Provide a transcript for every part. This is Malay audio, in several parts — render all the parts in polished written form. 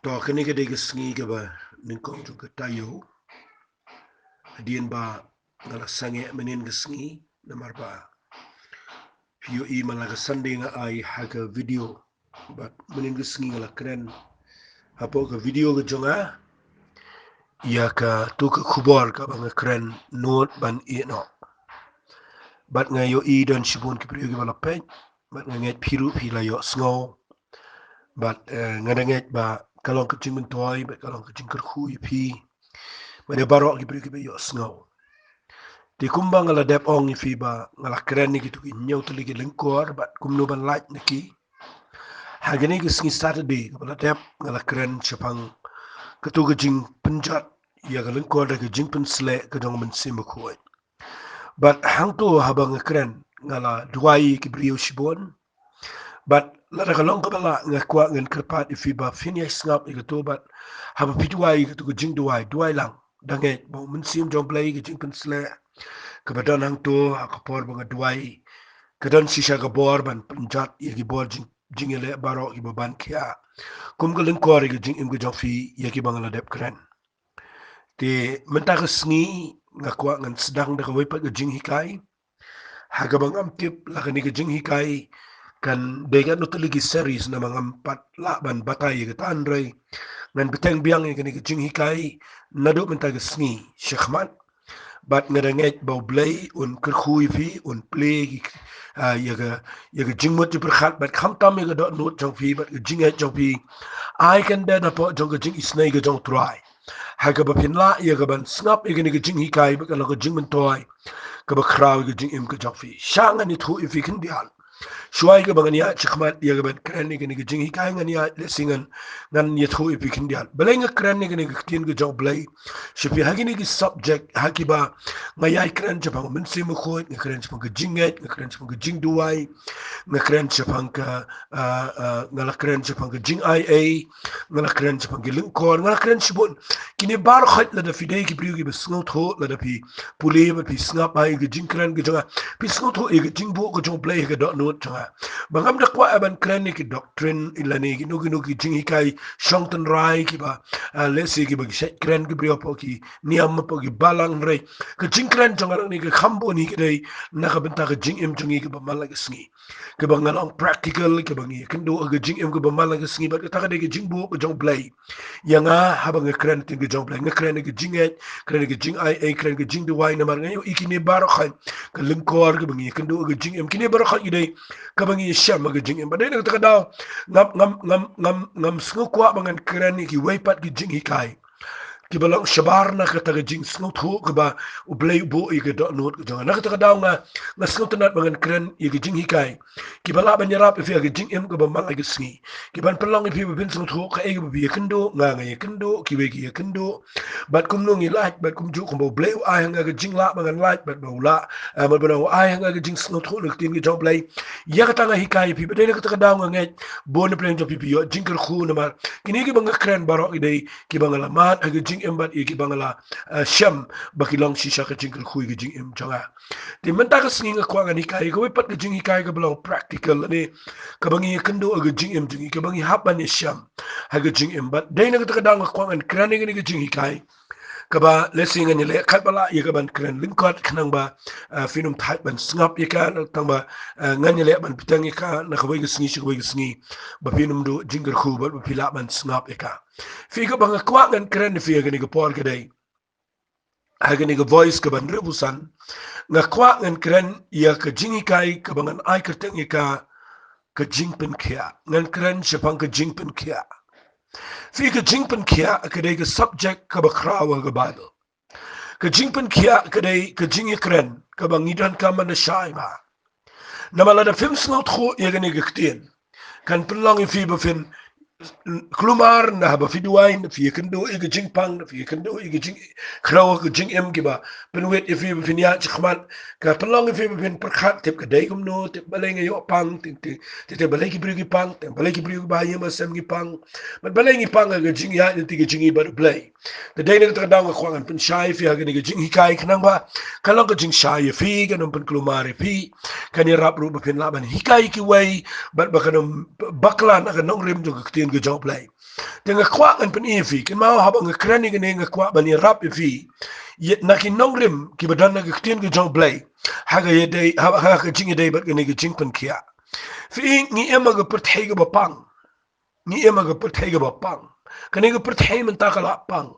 To kini ke dega sngi ke ba ningkong tu ke tayo adien ba ngala sange menin ke sngi namar ba piu I malaga sande nga ai haga video but menin ke sngi ngala keren hapo ke video ke jonga ya ka tu ke kubor ka bang keren note ban I no but nga yo I don shibun ke priu ke bala pe but nga nget piru pila yo sngo but nga nget ba kalong ke jing toy but kalong ke jing kerhu pi Mane barok ki beri ki be yo snow. Ti kumbang ngala dep ong I fiba ngala keren ni gitu ki nyau tuli ki lengkor bat kumno ban light na ki. Hagani ki singi Saturday ngala dep ngala keren chapang ketu ke jing penjat ya ke lengkor da ke jing pen sle ke dong men sim ko. But hang to habang keren ngala duai ki beri yo shibon. But lada ka long ka bala nga kwa ngan kerpat I fiba finya snap I ketu but haba piduai ketu ke jing duai lang. Dange bo men sim jong play ke jing pen sle kebetulan hang tu akapor bang duai kedan sisa kabor ban penjat yaki bor jing ele baro ki baban kia kum galing kor ki jing im ki jofi yaki bang la dep kren te menta ka sngi ngakwa ngan sedang da kawai pat jing hikai haga bang am tip la ka ni jing hikai kan dega no tuligi series na mga pat la ban batay ka tanray ngan biteng biang ni jing hikai nado menta ka sngi shekman bat ngerenget bau blay un kerkhui fi un play yaga jingmut berkhat bat kham tam yaga dot not jong fi bat jinget jong fi I can da po jong jing isnai ga jong try haga ba pin la yaga ban snap yaga ni jing hikai ba kala jing men toy ka ba kraw ga jing im ka jong fi shanga ni thu if kan dial shuai ga bangania chikmat yaga ban kran ni ga jing hikai ngania lesingan ngan ye thu if kan dial baleng kran ni ga tin ga jong blay shipi hagi ni subject hagi ba ngayai kran chapang men sim khoi ngakran chapang jinget ngakran chapang jing duai ngakran chapang ka ngalakran chapang jing ia ngalakran chapang lingkor ngalakran chibun kini bar khat la da fidei ki priu ki besngot ho la da pi pule ba pi snap ai ga jing kran ga janga pi sngot ho e ga jing bo ga jong play ga dot not janga bangam da kwa ban kran ni ki doctrine ilani ki no ki jing hikai shongton rai ki ba lesi ki ba ki set kran ki priu po ki niam po ki balang rei ka jing kran janga ni ka khambo ni ki dei na ka benta ka jing im jungi ki ba malaga sngi ke bangal ang practical ke bangi kendo aga jing em ke bamala ke singi bat ka de ke jing bo ke jong play yanga habang ke kren tin ke jong play nge kren ke jing et kren ke jing ai kren ke jing de wai na mar ngayo ikini bar khan ke lingkor ke bangi kendo aga jing em kini bar khan ide ke bangi sham aga jing em ba de ka daw ngam sngu kwa bangan kren ki wai pat ke jing hikai ki balang shabar na kata ga jing snut ho ka ba u blay bo I ga dot not ga na kata daw nga snut nat bangan kren I ga jing hikai ki bala ban yarap fi ga jing em ga ba mal ga sngi ki ban pelong fi bin snut ho ka e ga bi kendo nga kendo ki we ki kendo bat kum no ngi like bat kum ju kum bo blay ai nga ga jing la bangan like bat bo la ma ba ai nga ga jing snut ho nak tin ga job blay ya kata nga hikai fi ba de kata daw nga ngai bo na plan jo pi yo jing kar khu na mar kini ki bang kren baro ide ki bang la mat ga jing em bat iki bangala sham bakilong shisha ka jingkel khui ka jing em changa ti menta ka singi kwa ngani kai ko pat ka jing kai ka belong practical ni ka bangi kendo ga jing em jingi ka bangi haban ni sham ha ga jing em bat dai na ka dang kwa ngan krani ga jing kai ka ba lesing ni le khat bala ye ka ban kren lingkot khnang ba finum thai ban snap ye ka tang ba ngan ni le ban pitang ye ka na ka wai ga singi ba finum do jingkel khu ba pila ban snap ye ka fi ka bang kwa ngan kren fi ga ni ka por ka dai ha ga ni ka voice ka ban rebusan nga kwa ngan kren ya ka jingi kai ka bangan ai ka teng ye ka Jingpynkhiah ngan kren shapang ka Jingpynkhiah fi ka Jingpynkhiah ka dai ka subject ka ba krawa ka Bible ka Jingpynkhiah ka dai ka jingi kren ka bang idan ka man na shai ba na mala da film snot kho ya ga ni ka ktien kan pelong fi ba fin klumar na haba fiduai na fi kendo ig jingpang na fi kendo ig jing kraw ka jing em giba pen wet if you fin ya chkhman ka pelong if you fin perkhat tip ka dai kum no tip baleng yo pang te baleng ki brigi pang te baleng ki brigi ba yema sem gi pang but baleng gi pang ga jing ya ni ti jing ba play the day na ta daw ga khwangan pen shai fi ga ni jing hikai khnang ba kalong ka jing shai fi ga no pen klumar fi kan ni rap ru ba fin laban hikai ki wai but ba kan bakla na ka nong rim jo ka tin ga job play Tengah kuat kan pen ifi kan mau haba ngekran ni gane ngekuat bani rap ifi yet nakin nongrim ki badan na gtin ke jong blay haga yedai haga ka jing yedai bat gane ke Jingpynkhiah fi ngi ema ga perthai ga bapang ni ema ga perthai ga bapang kane ga perthai men takala pang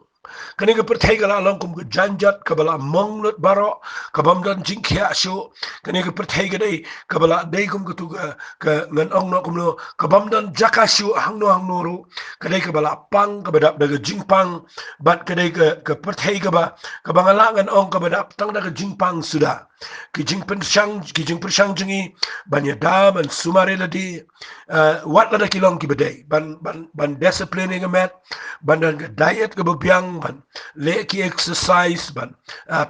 kani ga perthai ga lang kum ga janjat ka bala monglut baro ka bamdan Jingpynkhiah shu kani ga perthai ga dai ka bala dai kum ga tu ga ka ngan ong no kum no ka bamdan jakashu hang no ru ka dai ka bala pang ka badap daga jingpang bat ka dai ka perthai ga ba ka bangala ngan ong ka badap tang daga jingpang sudah ki jingpyang jingi banya da ban sumare ladi wat lada kilong ki badai ban discipline ga met ban dan diet ga biang ban le ki exercise ban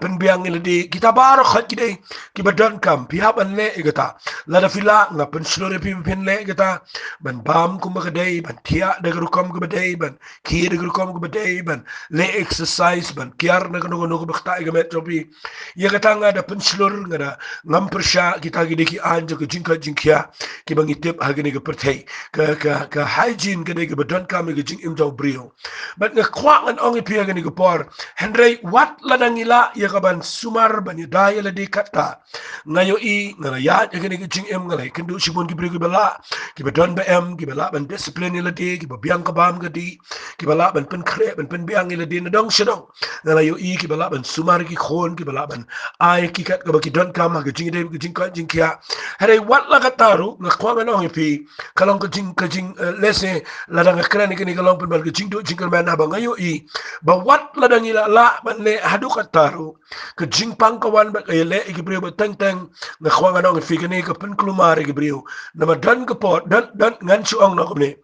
pen biang ladi kita bar khat ki dai ki badan kam pihak ban le gata lada fila nga pen slore pen le gata ban bam kum ga dai ban tia daga rukom ga badai ban ki daga rukom ga badai ban le exercise ban kiar na no bakta ga met tropi ya gata nga da pen ngada ngam persya kita gede ki anja ke Jingpynkhiah ki bangi tip hagene ke perthai ka hygiene gede ke badan kami ke jing im jau brio but nga kwa ngan ong pi hagene ke por henry wat ladangila ya kaban sumar bani daya ladi kata ngayo i ngala ya hagene ke jing im ngalai kendu sibon ki brio ki bala ki badan bm ki bala ban discipline ladi ki biang ka bam gedi ki bala ban pen kre ban pen biang ladi na dong sedong ngala yo i ki bala ban sumar ki khon ki bala ban ai ki kat ka ki don kama ke Jingpynkhiah hare wat la kataru nga kwa nga nong pi kalong ke jing lese la dang kran ni kalong pen bal ke jingkal mana ba ngayo i ba wat la dang ila la ban le hadu kataru ke jingpang kawan ba ke le ke brio ba teng nga kwa nga nong pi ke ni ke pen klumar ke brio na ma dan ke pot dan ngan chu ong no ne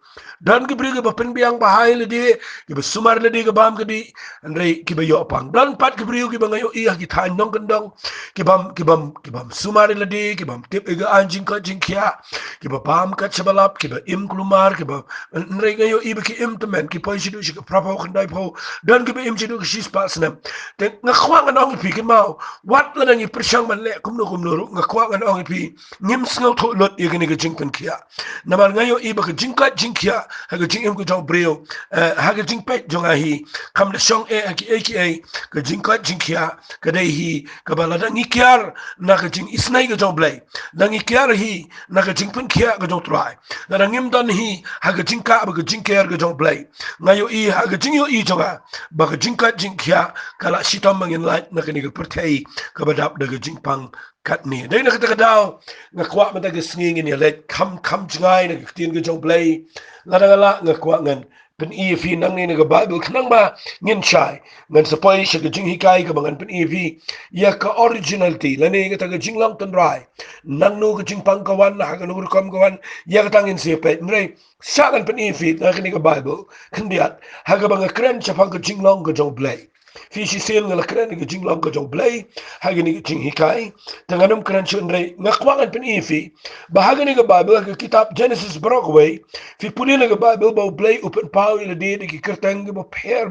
dan ke brio ke ba pen biang ba hai le di ke ba sumar le di ke bam ke di andre ke ba yo pang dan pat ke brio ke ba ngayo i ki than nong kendong kibam sumari ladi kibam tip ega anjing ka Jingpynkhiah kibam bam ka chabalap kibam im klumar kibam nrega yo ibe ki im temen ki poi sidu si prapo khandai pho dan kibam im sidu si spasnam te ngakhwa ngang pi ki mau wat la ngi persang man le kumno ngakhwa ngang pi nim sngo tho lot ye gani ka Jingpynkhiah namal ngayo ibe ka Jingpynkhiah ha ka jing im ko jong breo ha ka Jingpyt jonga hi kam le song e ki ka Jingpynkhiah ka dai hi ka bala ngi kiar na ka jing isnai ka jong blai ngi kiar hi na ka Jingpynkhiah ka jong trai na ngim dan hi ha ka jingka ba ka jingkiar ka jong blai ngayo i ha ka jing yo i jonga ba ka Jingpynkhiah kala sitam mangin light na ka ni ka perthai ka badap da ka jingpang kat ni dai na ka ta daw nga kwa ma ta ka singing ni let kam jingai na ka tin ka jong blai la nga kwa ngan pen EV nang ni nga Bible knang ba ngin chai ngan sapoi sa jing hikai ka bangan pen EV ya ka originality lani ka taga jing lang ton rai nang no ka jing pangkawan na ka no kam kawan ya ka tangin sepe nrei sa kan pen EV na ka Bible kandiat ha ka banga kren sa pang ka jing lang ka jong blai fi si sel nga kren ka jing lang ka jong blai ha ka ni jing hikai tanganum kren chun rei nga kwangan pen EV bahaga ni ka Bible ka kitab Genesis Brockway fi puli na ka Bible ba blai open power ila di ki kertang ba per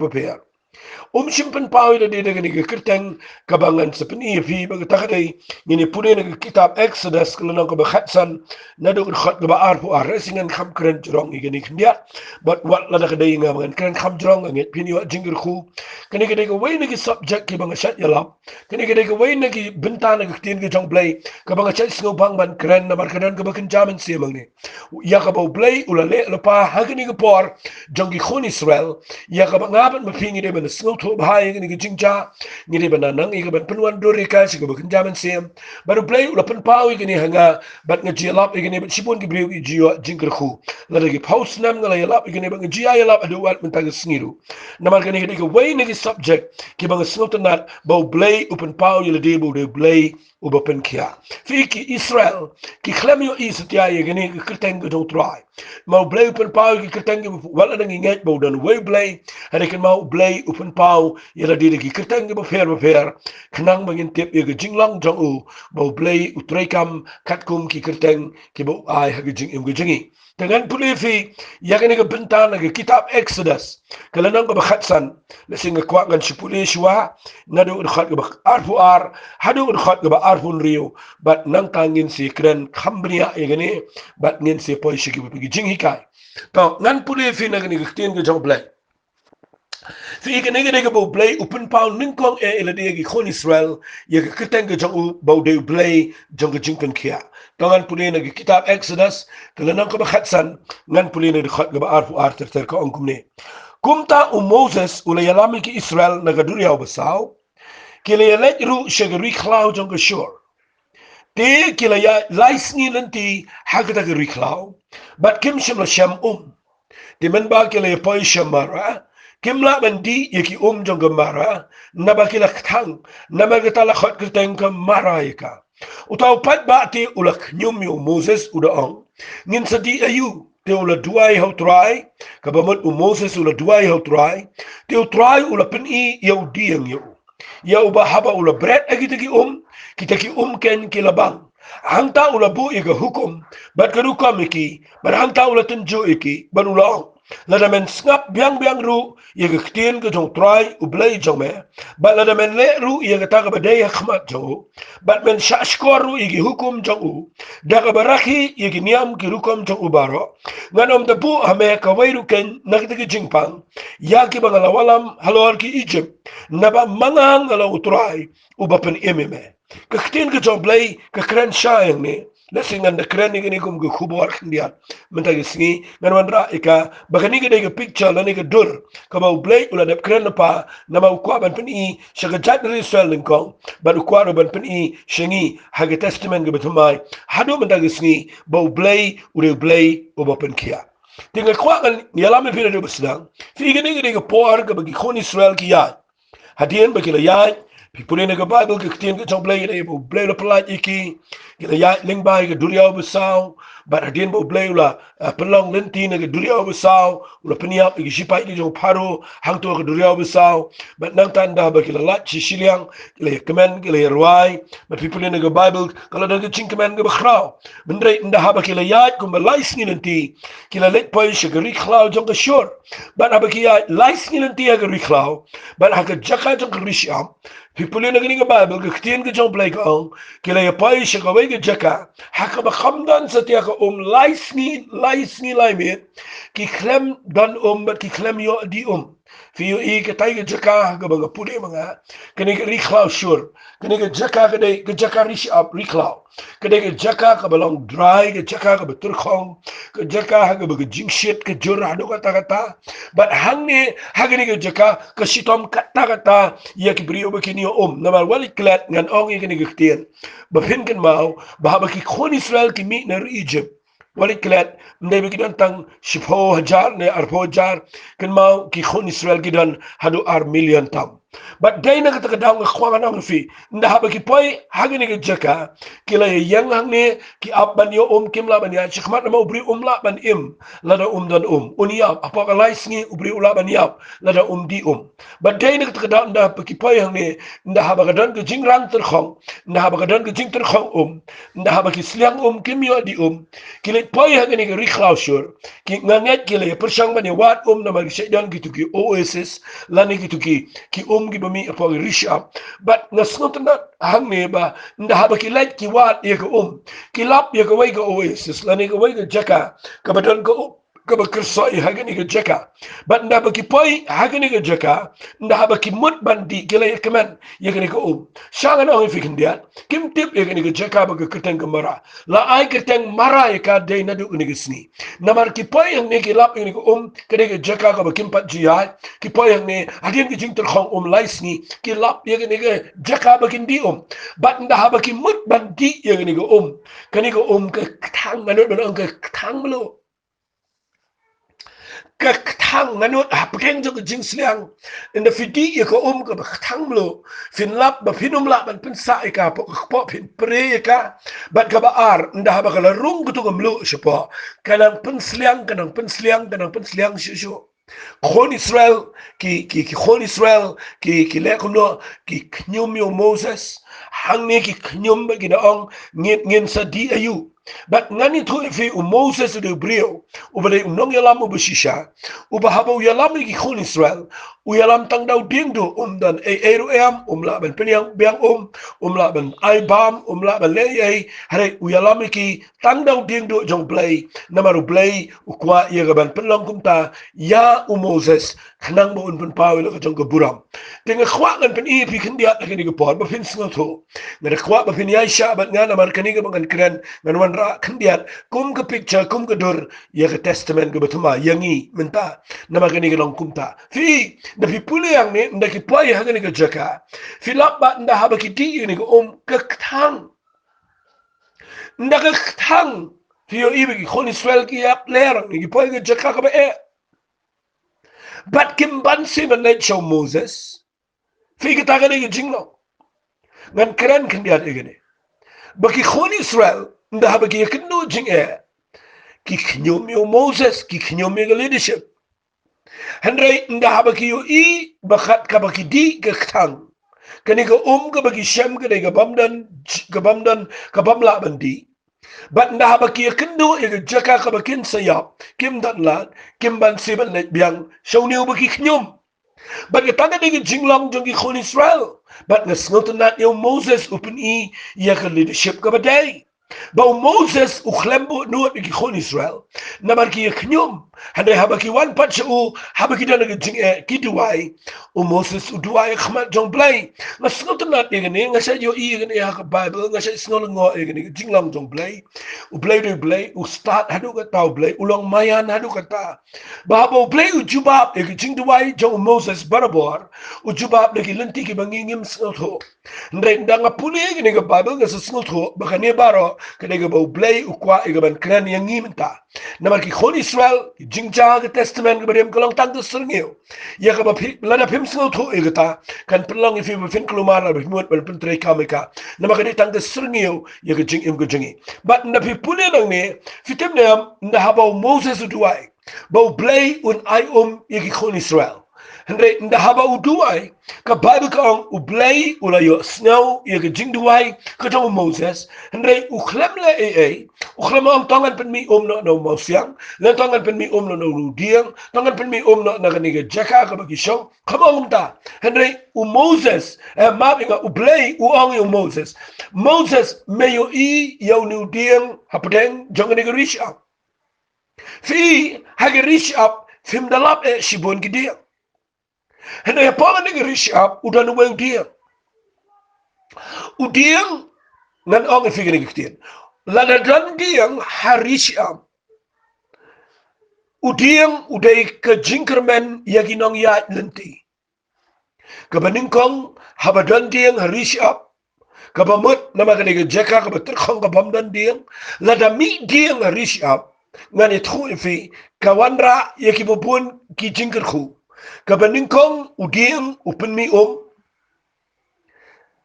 simpen pau ila di daga ni kertang kabangan sa penifi baga takadai ngini pune na kitab Exodus kala ko ba khatsan na do khat ba arpo aresingan kham kren jrong igani khndia but wat la daga dai nga bangan kren kham jrong nget pini wa jingir khu kani ga dai way na ki subject ki banga shat yalap kani ga dai way na ki binta na tin ki jong play ka banga chat snow bang ban kren na mar kanan ka ba kan jaman se mang ni ya ka ba play ulale pa hagani ga por jong ki khon Israel ya ka ba ngaban ma pingi de ban snow to bahai ni ki jingja ni de ban nang i ka ban penwan do rika si ka ba kan jaman se baru play ula pen pau igani hanga bat nga jilap igani bat sipon ki brew i jiwa jingir khu la de ki post nam ngala yalap igani ba nga jia yalap adu wat mentag singiru na mar kani ga way na ki subject ki banga snow to nat ba play open pau yele de bo de play ubapen kia fiki Israel ki klem yo isatia igani ki kerteng go try mau play open pau ki kerteng wala nang inget bo dan way play hade kan mau play open pau yele de ki kerteng bo fair knang bangin tip ye jinglang jong u bo play utrekam katkum ki kerteng ki bo ai ha jing im jingi dengan pulifi yakni ke bentana ke kitab Exodus kalau nang ba khatsan lesing ke kwangan si pulishwa nadu khat ke ba arfu ar hadu khat ke ba arfun rio bat nang tangin si kren khambria yagani bat ngin si poi shi ke bi jing hikai to ngan pule fi na ni ktin ke jong blai fi ke ne ke bo blai open pound ning kong ele de ki khon Israel ye ke kten ke jong bo de blai jong ke Jingpynkhiah to ngan pule na ki kitab Exodus ke lan ko ba khatsan ngan pule ne de khat ke ba ar ter ka ong kumne kumta Moses ula yalami ki Israel na gaduri au basau kile yelej ru shegri khlau jong ke shore te kila ya lais ni lanti hagda ke riklau but kim shim la sham di men ba kila ya poi shamara kim la bandi yaki jong ke mara na ba kila khang na ba kita la khot kerteng ke mara yaka utau pat ba ti ulak nyum yu Moses uda ong ngin sadi ayu te ula duai hau try ka ba Moses ula duai hau try te try ula pen I yau diang yu yau ba haba ula bread agitaki kitaki ken kilabang hangta ula bu iga hukum bat kerukam iki bat hangta ula tenju iki ban ulang lada men snap biang ru iga ktien ke jong try ublai jong me bat lada men le ru iga taga badai khmat jong bat men shashkor ru igi hukum jong u daga baraki igi niam ki rukum jong ubaro nganom da bu hame ka wairu ken nagdagi jingpang yaki bangala walam halor ki Egypt naba mangang ala utray ubapen ememe Kektin ke jong blai ke keren syang ni lesingan de keren ni kum ke khubor khndiat menta gisni ngan wandra ika bagani ke de picture lani ke dur ka bau blai ula de keren pa na mau kwa ban peni shaga jat ni sel kong ba du kwa ban peni shingi hage testament ke betumai hadu menta gisni bau blai ule blai obapen kia tinga kwa kan yalame pina de besdang fi gani ke por ke bagi khon Israel ki ya hadien bakila ya People in the Bible ke ktien ke chong blay ne bo blay la pelat iki ke ya ling bai ke duriau besau but hadin bo blay la pelong lenti ne ke duriau besau ula peniap ke sipai ke jong paru hang to ke duriau besau but nang tanda ba ke la chi siliang ke le kemen ke le ruai but people in the Bible kalau dah ke ching kemen ke bakhrau bendre nda ha ba ke la ya kum ba lais ni lenti ke la let poi se ke ri khlau jong ke shor but ha ba ke ya lais ni lenti ke ri khlau but ha ke jaka jong ke ri sham People in the Bible, ke ktien ke jong blai kong, ke la yapai se ka wei ke jaka, haka ba khamdan sa tia ka lais ni lai mit, ki klem dan bat ki klem yo di Fi yo I ke tai ke jaka ka ba pule manga, kene ke riklau shur, kene ke jaka ke jaka rish up riklau, kene ke jaka ka balong dry, ke jaka ka betur khong, ke jaka ka ba ke jing shit ke jur hado kata, but hang ne hagene ke jaka ke shitom kata ya ki brio ba kini namal wali klat ngan ong ikini gktien ba phin kan mau ba ki khon Israel ki mi na Egypt wali klat mdai bi kidan tang shipho hajar ne arpo jar kan mau ki khon Israel kidan hadu ar million tam but day na kata daw khwa na fi nda ba ki poi hagene ke jaka kila yang hang ne ki abban yo kim la ban ya chikhmat na ubri la ban im lada dan unia apa ka lais ni ubri ula ban yap lada di but day na kata daw nda ba ki poi hang ne nda ha ba gadan ke jingrang ter khong nda ha ba gadan ke jing ter khong nda ha ba ki sliang kim yo di kila poi hagene ke rikhlaushur ki nganget kila persang ban ya wat na mag shedan gitu ki oasis lani gitu ki ki bami apa risha but ngasngot na hang ne ba nda ha ba ki light ki wat ye ko ki lap ye ko wai ko oasis lani ko wai ko jaka ka badan ko ka ba kersoi hagani ke jaka but nda ba ki poi hagani ke jaka nda ha ba ki mut bandi kila ye kemen ye ko shanga na fi kindiat kim tip ye ke jaka ba ke keteng mara la ai keteng mara ye ka de na du ni gisni namar ki poi yang ne ki lap ye ko ke de jaka ka ba kim pat ji ai ki poi yang ne hadin ki jing ter khong lais ni ki lap ye ke jaka ba kin di but nda ha ba ki mut bandi ye ko ke ni ko ke thang manut ban ke thang lo ke thang manut apeng jo ke jing sliang in the fidi ye ko ke thang lo fin lap ba finum la ban pin sa ka po pin pre ka bat ka ba ar nda ba kala rung ku to mlo shepo kanang pin sliang shu khon Israel ki khon Israel ki le kumno ki knyum yo Moses hang ne ki knyum ba ki da ong ngin sa di ayu But ngani tu fi Moses de brio, ubale unong yalam ubushisha, ubahaba yalam ki khun Israel, uyalam tang dau ding do dan eru am la ban penyang biang la ban ai bam la ban le hare uyalam ki tang dau ding do jong play namaru play ukwa ye ban penlong kumta ya Moses khnang mo un pen pawe lo jong buram. Tinga khwa kan pen I pi khindia kini ko por ba fin sngo tho. Ngara khwa ba fin yaisha ban ngana mar kani ga ban kren ngan wan ra khindiat kum ke picture kum ke dur ya ke testament ke betuma yangi menta nama kani ke long kumta fi da fi pule yang ni nda ki pai ha kani ke jaka fi labba nda haba ki ti ni ko ke thang nda ke thang fi yo ibe ki khoni swel ki ap ler ni ki pai ke jaka ka ba but kim ban si ban let show Moses fi ke ta kani ke jinglo ngan kren khindiat igene baki khoni Israel nda haba ki kinu jing ki knyom yo Moses ki knyom yo leadership Henry nda haba ki yo I bakat ka baki di ke khang kani ka ka baki shem ka ka bamdan ka bamla bandi but nda haba ki kendo e jaka ka bakin sayap kim dan lat kim ban siban let biang shawniu baki knyom but ka tanga de jinglong jong ki khon Israel but nga snot na yo Moses open I ya ka leadership ka badai Bau Moses uklembo nuat ki khon Israel namar ki knyom hande haba ki wan pat u haba ki dana jing ki duai Moses u duai khmat jong play na snot na ngene nga sa yo I ngene ha ka Bible nga sa snol ngo ngene jinglang jong play u play u start hadu ka tau play ulong mayan hadu ka ta babo play u jubab ki jing duai jong Moses barabor u jubab ki lenti ki bangingim snot ho ndang nga puli ngene ka Bible nga sa snot ho baka ne baro kadega bau play ukwa igaban kran yang ngimta namar ki khon Israel jingja ke testament ke barem kolong tang ke serngeu ya ka ba lana phim sngo tho igata kan pelong if you fin klumar ba mut bal pentre kameka namar ka tang ke serngeu ya ke jing im ke jingi but na pi pune nang ne fitem ne na habau Moses duai bau play un ai ya ki khon Israel Henry nda haba uduai ka Bible ka u play ula yo snow ye ke jing duai ka tong Moses Henry u khlem le u khlem am tongan pen mi no mosiang le tongan pen mi no rudiang tongan pen mi no na ka ni ke jaka ka ba ki shong kama ta Henry u Moses ma binga u play u ong yo Moses me yo I yo nu diang hapdeng jong ni ke reach up fi ha ke reach up fim dalap shibon ki diang Hena ya pangan ni rish up udan uwe udiang ngan ong ifigin ni kitien lana dan diang harish up udiang udai ke jinkerman yaginong ya lenti kabaningkong habadan diang harish up kabamut nama kani ke jaka kabaterkong kabamdan diang lada mi diang harish up ngan ithu ifi kawanra yakibubun ki jinkerku kabaningkong udiang open mi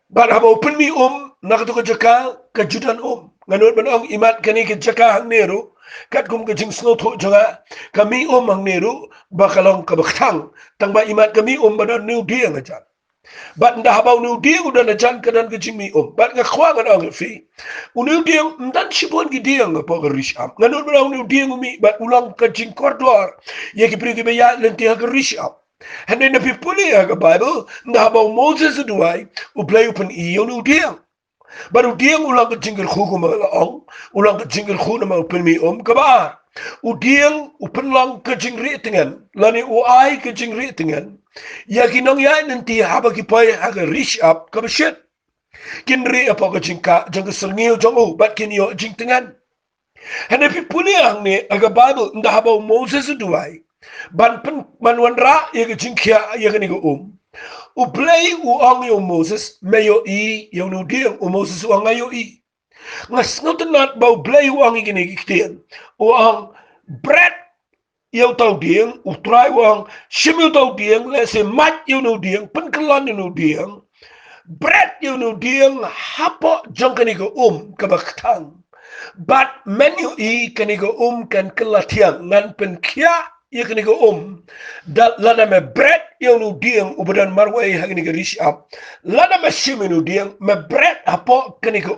bar haba open mi nakatu ka jaka kajudan nganut banong imat kani ka jaka hang neru kat kum ka jing snow tho jaga kami hang neru bakalong ka baktang tangba imat kami badan new diang aja bat nda haba new diang udan ajan kadan ka jing mi bat nga khwa ngan fi new diang ndan sibon ki diang pa ka rish up nganut banong new diang mi bat ulang ka jing kordor ye ki pri ki be ya lenti ka rish up And then the people in the Bible, na about Moses duai, play upon iyo nu diang. But udiang ulang ka jingle khu malaong, ulang ka jingle khu na upon mi kabar. Udiang upon lang ka jing ratingan, lani uai ka jing ratingan. Ya kinong ya nanti haba ki pay haga reach up ka shit. Kin ri apa ka jingka, jang serngil jang but kin yo jing tingan. And the people in the Bible, na about Moses duai. Ban wanra ye ke Jingpynkhiah ye ke ni u play u ong yo Moses me yo I yo nu diang u Moses u ong yo I ngas not not ba play u ong ni kitien u ong bread yo tau diang u try u ong shimil tau diang le se mat yo nu diang pen kelon yo nu diang bread yo nu diang hapo jong ke ni ka baktang but menu I ke ni kan kelatiang ngan pen kia ye kini ko dat lana me bread yang nu diang ubadan marwai hagni ga rish up lada mashim nu diang me bread apo kani ka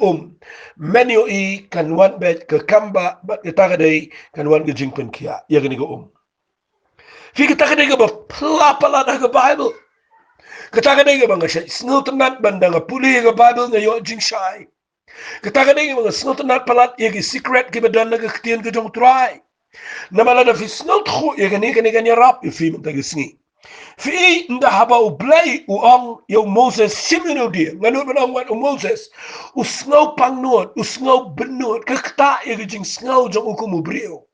menu I kan wan bet ka kamba bat ka tagadai kan wan ga Jingpynkhiah ya gani ka fi ka tagadai ga ba pala ga Bible ka tagadai ga ba nga sniltanat banda nga puli ga Bible nga yo jingshai ka tagadai ga ba nga sniltanat palat ya ga secret ki badan nga ktian ka jong try namala da fi snot khu ya gani rap fi mta ga sngi fi nda haba u blay u ang yo Moses simino dia nganu benang wat Moses u snow pangnot u snow benot ka kta ya ga jing snow jong ku mu brio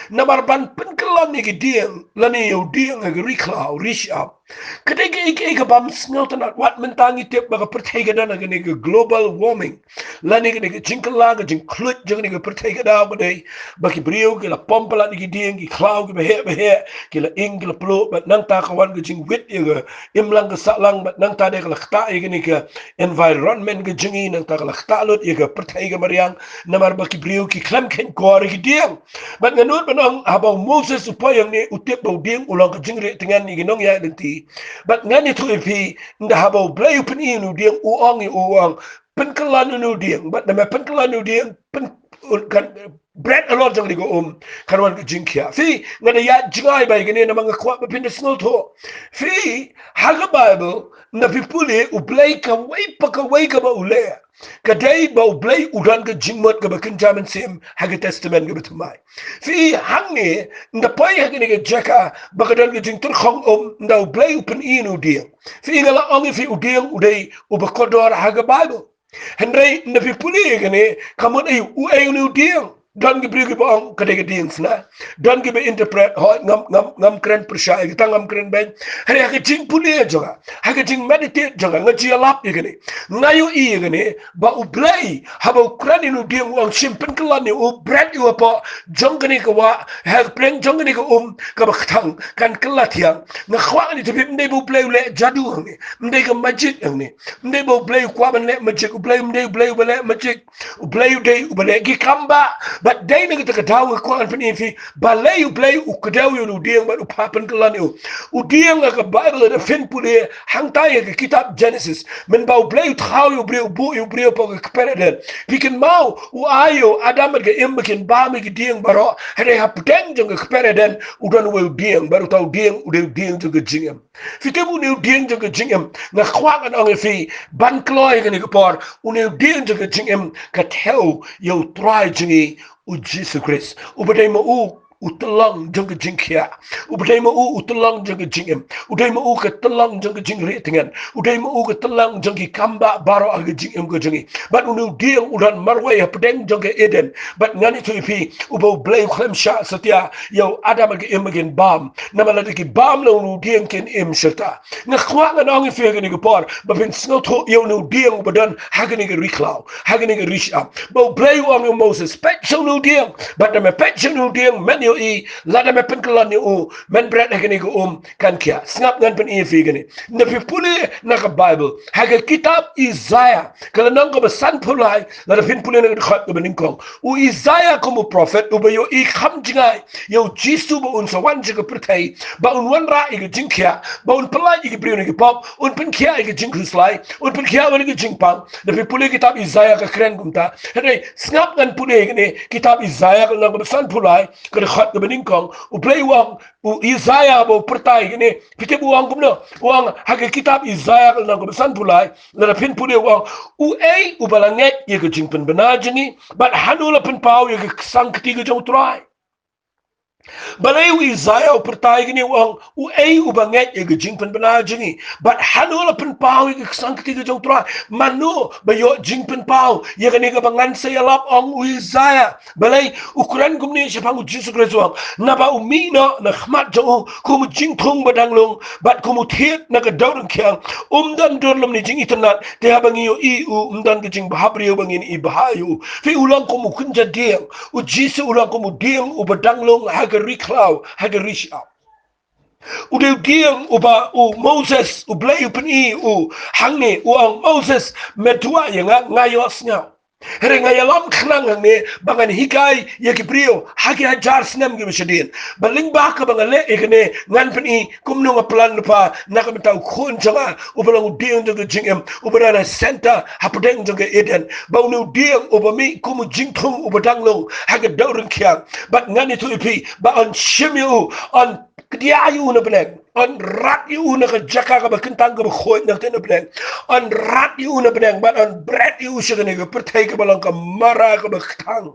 namar ban penkelan ni diang lani yo diang ga riklau rish up kadege ik bam snow tanat wat mentangi tip baga pertega dan ga global warming lani ga jinkala ga jing klut jong ga pertega da ba dei baki brio ga la pompala ni diang gi cloud ga he ki la ing ga plo bat nang ta kawan ga jing wit ga imlang ga salang bat nang ta de ga kta ga ni ga environment ga jingi nang ta ga kta lot ga pertega mariang namar baki brio ki klam ken kor gi diang bat nganut benang habang Moses supaya ni utip bau diang ulang ga jingre tengan ni ginong ya denti but ngani tu ipi nda habau blay pen inu diang uang penkelan nu diang but nama penkelan nu diang pen kan bread a lot jang ligo karwan Jingpynkhiah fi ngada ya jingai bai gani nama ngakwa bapinda snol to fi haga Bible na pipuli u blay ka wai ka ba ule kadai ba u blay udan ka jingmot ka bakin jaman sim haga testament ka batumai fi hangi nda pai haga ni ka jaka bakadan ka jing tur khong nda u blay upen inu diang fi ngala ongi fi udiang udai u bakodor haga Bible Henry na pipuli gani kamun ay u diang don gi brigi bong kadege dings na don gi be interpret ho ngam kren percaya kita ngam kren ben hari ha jing puli joga ha jing meditate joga ngaji alap igani ngayu igani ba u blai ha ba kren inu ding wang simpen klan ni u bread u apa jongani ka wa ha preng jongani ka ka ba khang kan klatiang na khwa ni tibi ndai bu blai le jadu ni ndai ka magic ni ndai bu blai kwa ban le magic u blai ndai blai le magic u blai dai u bale gi kamba but they nigga to kadaw ko an pini fi balay u play u kadaw yu dieng ba u papan kalan u dieng ka Bible da fin pule hang tay ka kitab Genesis men ba u play u thaw yu bre u bu yu bre po ka pereden pikin mau u ayo adam ga imkin ba mi dieng baro hare ha puteng jong ka pereden u don u dieng baru taw dieng u dieng jong ka jingam fi tebu ne dieng jong ka jingam na khwa kan ong fi ban kloy ga ni ka por u ne dieng jong ka jingam ka theo yu try jingi u Jesus Christ u badai ma u telang jang Jingpynkhiah u badai ma u telang jang jingem u dai ma u ka telang jang jingre tengan u dai ma u ka telang jang kamba baro aga jingem go jangi but u dieng u dan marwai ha pedeng jang Eden but ngani tu ipi u bo blay khlem sha satia yo adam aga imgen bam namala ki bam lo u dieng ken im shata na khwa nga nang fi ga ni ko par ba bin sno to yo u dieng u badan ha ga ni ga riklau ha ga ni ga rish up bo blay on Moses pet so u dieng but na pet so u dieng men I lada me penkelan ni men bread hagani ko kan kya snap ngan pen fi gani na pipuli na ka Bible haga kitab Isaiah kala nang ko basan pulai lada pin puli na khat ko bening kong u Isaiah ko mo prophet u bayo I kham jingai yo jisu ba un sawan jiga pertai ba un wan ra I Jingpynkhiah ba un pelai I brio ni pop un pen kya I jinghuslai un pen kya wani jingpang na pipuli kitab Isaiah ka kren gumta hade snap ngan puli gani kitab Isaiah ko nang ko basan pulai ko ke beningkong u play wang u Isaiah bo pertai gini pite buang kumno wang hage kitab Isaiah na ko san pulai na pin pule wang u u balanget ye ke jingpen benajini but hanula pen pau ye ke sang ketiga jong try balay u Isaiah pertai gini wang u banget ye ke jingpen benajini but hanula pen pau ye ke sang ketiga jong try manu bayo jingpen pau ye ke ni ke bangan saya lap ong u Isaiah balay ukuran kumni siapa u Jesus Christ wang na ba umina na khmat jong ku mu jingthong badang long bat ku mu thiet na ka dawrang kyang dan dorlom ni jing itnat te habangi yo dan ke jing bahabrio bangin I bahayu fi ulang ku mu kunja dieng u Jesus ulang ku mu dieng u badang long haga riklau haga rish up u de dieng u ba u Moses u blay u pen u hangne u ang Moses metua yang ngayos nya Heringa yalam khnang hangne bangan hikai yakibrio hagi hajar snam gi bishadin baling ba ka bangale ikne ngan pani kumno nga plan pa nakamta khon janga ubalang dieng janga jingem ubarana center hapdeng janga eden bawnu dieng ubami kumu jingthong ubadang long haga daurin kyang bat ngani tu ipi ba on shimyu on dia yu na blen on rat yu na ka jaka ka bakintang ka khoy na ten blen on rat yu na blen but on bread yu shigane ka pertai ka balang ka mara ka baktang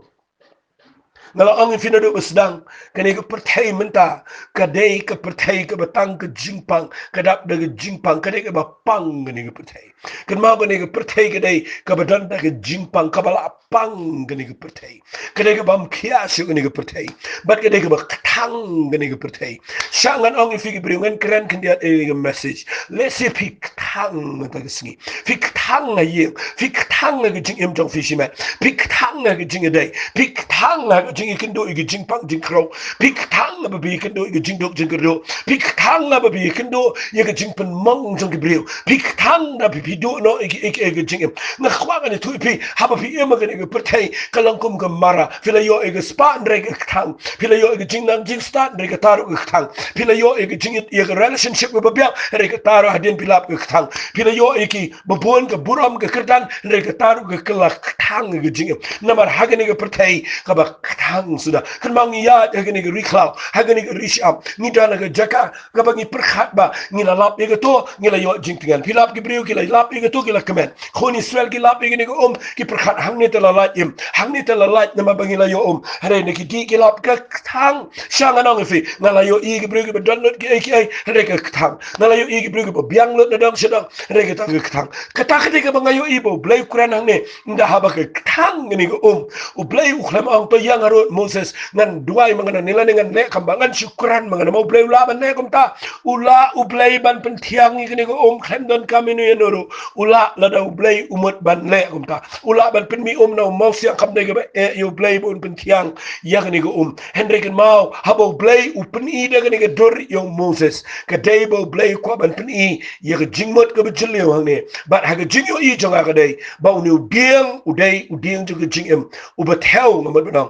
ngala ang finado basdang kani ka pertai menta kadai ka pertai ka batang ka jingpang kadap da ka jingpang kadai ka bapang kani ka pertai kan ma kani ka pertai kadai ka badan da ka jingpang ka bala pang kani ka pertai kadai ka bam kias kani ka pertai bat kadai ka baktang kani ka pertai sangan ang figi bringan kran kan dia a message let's see pik tang ta ka singi pik tang na ye pik tang na ka jing em jong fisherman pik tang na ka jing a day pik tang na ka jing ikan do ikan jing pang jing crow pik tang na ba bi ikan do ikan jing dok jing kro pik tang na ba bi ikan do ikan jing pen mong jong ki brio pik tang na bi do no ikan jing em na khwa ga ni tu pi ha ba pi em ga ni per thai kalang kum ga mara pila yo ikan spa ndre ga tang pila yo ikan jing nang jing start ndre ga taru ga tang pila yo ikan jing ikan relationship ga ba ndre ga taru hadin pilap ga tang pila yo iki ba bon ga buram ga kerdan ndre ga taru ga kala tang ga jing em namar ha ga ni ga per thai ka ba tang sudah kan mang ya hagani ga riklau hagani ga rish up ni dana ga jaka ga bangi perkhat ba ni la lap ga to ni la yo jingtingan pilap ki brio ki la lap ga to ki la kemen khoni swel ki lap ga ni ga ki perkhat hang ni te la lait im hang ni te la lait na ma bangi la yo hare ni ki di ki lap ga thang shang anong fi na la yo i ga brio ga don lot ki ai hare ga thang na la yo i ga brio ga biang lot na dang sedang hare ga tang ga thang kata kati ga bangayo i bo blai kuran hang ni nda ha ba ga thang ni ga u blai u khlam ang to yang aro Moses ngan duai mangana nila dengan le kambangan syukuran mangana mau blai ula ban le komta ula u blai ban pentiang ni ko khendon kami nu yenoru ula lada u blai umut ban le komta ula ban penmi no mau sia kam ne ga e u blai bun pentiang ya ni ko Henrik mau habo blai u peni de ga dor yo Moses ka dai bo blai ko ban peni ya ga jingmot ga bjilio hang ne bat ha ga jingyo i jonga ga dai ba u nu dieng u dai u dieng ju ga jingem u bathel ngamat banang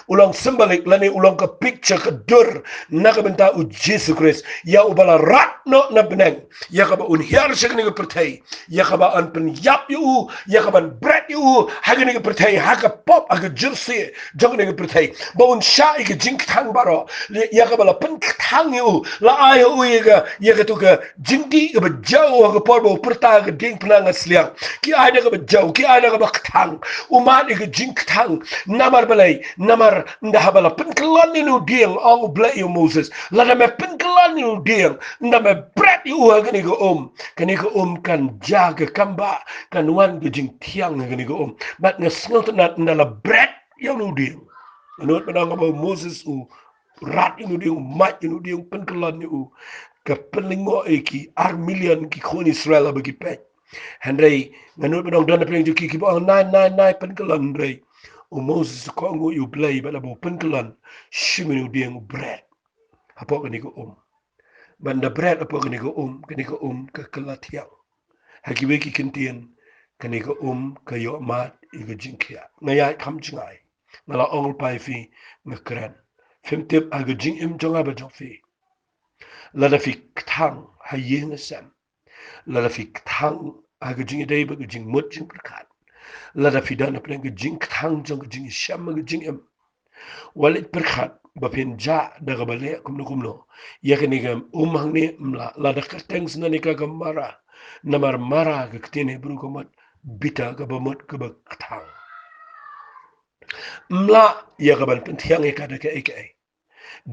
ulang symbolic lani ulang ke picture ke dur nak benta u Jesus Christ ya ubala rat no na beneng ya ka ba un hiar sek ni pertai ya ka ba an pen yap yu ya ka ban bread yu ha ni pertai ha ka pop ha ka jersey jong ni pertai ba un sha ke jing thang baro ya ka ba la pen thang yu la ai u ya ka tu ka jing di ba jau ka por bo perta ka ding penang asliang ki ai ka ba jau ki ai ka ba thang umat ke jing thang namar balai namar ndahabala penkelan ni dieng au blai you Moses lada me penkelan ni dieng ndame bread you kani ko kan jaga kamba kan wan ke jing tiang kani ko bat ngesnot na ndala bread you no dieng not padang ba Moses u rat you dieng mat you dieng penkelan you ka pelingo eki ar million ki khon Israel ba ki pet Henry nganut padang dan pling ju ki ba 999 penkelan rei o Moses ko ngo yu play bala bo penkelan shiminu dieng bread apo kani ko banda bread apo kani ko ka kelatiang hakiwe ki kentien kani ko ka yo mat iga jinkia ngaya kam jingai ngala ongol pai fi ngakran femtep aga jing im jonga ba jofi lada fi ktang hayeng sam lada fi ktang aga jing dei ba jing mut jing perkat lada fidan apne ke jing thang jong jing sham ke jing em walit perkhat bapin ja daga bale kumno yakni gam hang ni mla lada kateng snani ka gamara namar mara ke ktene bru komat bita ka bamot ka thang mla yakabal pentiang e kada ke eke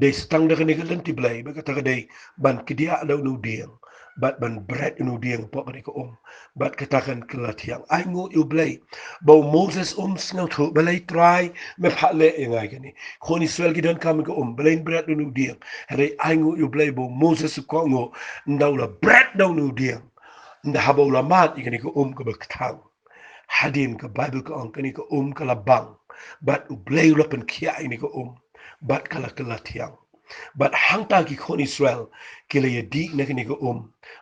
de stang daga ni galanti blai ba kata de ban kidia law no dieng bat ban bread no dieng po ka ko bat katakan kelatiang ai ngo yu blai bo Moses snau thu balai try me phale ngai kani khoni swel ki don kam ko balai bread no dieng hare ai ngo yu blai bo Moses ko ngo ndaw la bread no dieng nda habo la mat ikani ko ko ba thang hadin ka bible ko kani ko ka la bang bat u blai lapan kia ini ko bat kala kelatiang bat hangta ki khon Israel kila ya di na kini ko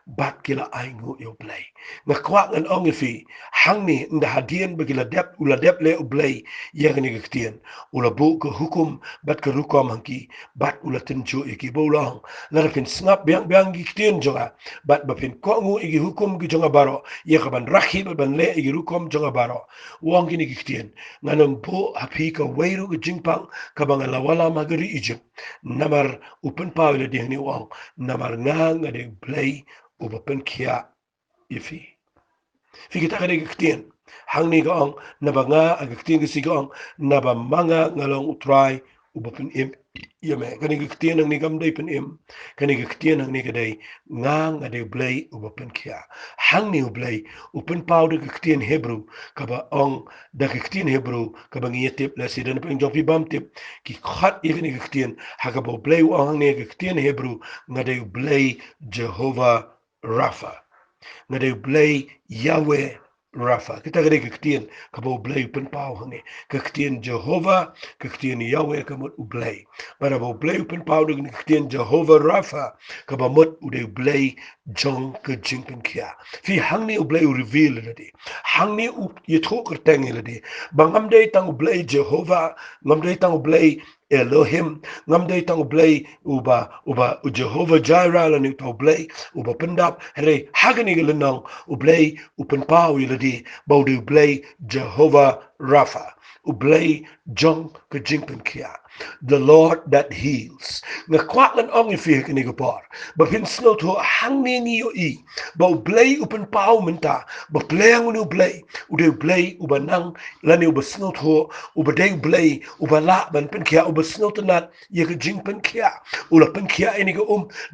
bat kila ay ngu yo play nga kwak ngan ong ifi hang ni nda hadian bagila dep ula dep le ublay ya kini kitien ula bu ke hukum bat ke rukom hangki bat ula tenju iki bolong la pin snap biang biang gi kitien jonga bat ba pin ko ngu iki hukum gi jonga baro ya ka ban rakhi ban le iki rukom jonga baro wong kini kitien nganong bu api ka weiru ke jingpang ka bangala wala magari Egypt namar upen pawle di ni wong namar ngang ade play Jingpynkhiah ifi kita kada kitien hang ni gong nabanga agktien si gong nabamanga ngalong utrai ubapin im yame kani kitien ang ni gamday pen im kani kitien ang ni kadai ngang ade blay Jingpynkhiah hang ni blay upen powder kitien Hebrew kaba ong da kitien Hebrew kaba ngiyetip la sidan peng jopi bam tip ki khat ikani kitien hakabo blay ong ni kitien Hebrew ngade blay Jehovah Rapha ngade blay Yahweh Rapha kita gade kitien kabo blay pen pau hangi kitien Jehovah kitien Yahweh kamot ublay para bo blay pen pau de kitien Jehovah Rapha kaba mot ude blay jong ke Jingpynkhiah fi hangni ublay reveal ladi hangni yetho kerteng ladi bangam de tang ublay Jehovah ngam de tang ublay Elohim ngam day tang blay uba Jehovah Jireh la ni tau blay uba pendap hele hagani gelenang ublay upen pau yeladi bau de blay Jehovah Rapha ublay jong ke Jingpynkhiah the Lord that heals nga kwak lan ong ifi kini gopar ba pin snow to hang ni yo i ba blay upen pau menta ba blay unu blay ude blay uba nang lani uba snow to uba day blay uba la ban Pynkhiah uba snow to nat ye ke Jingpynkhiah ula Pynkhiah ini ke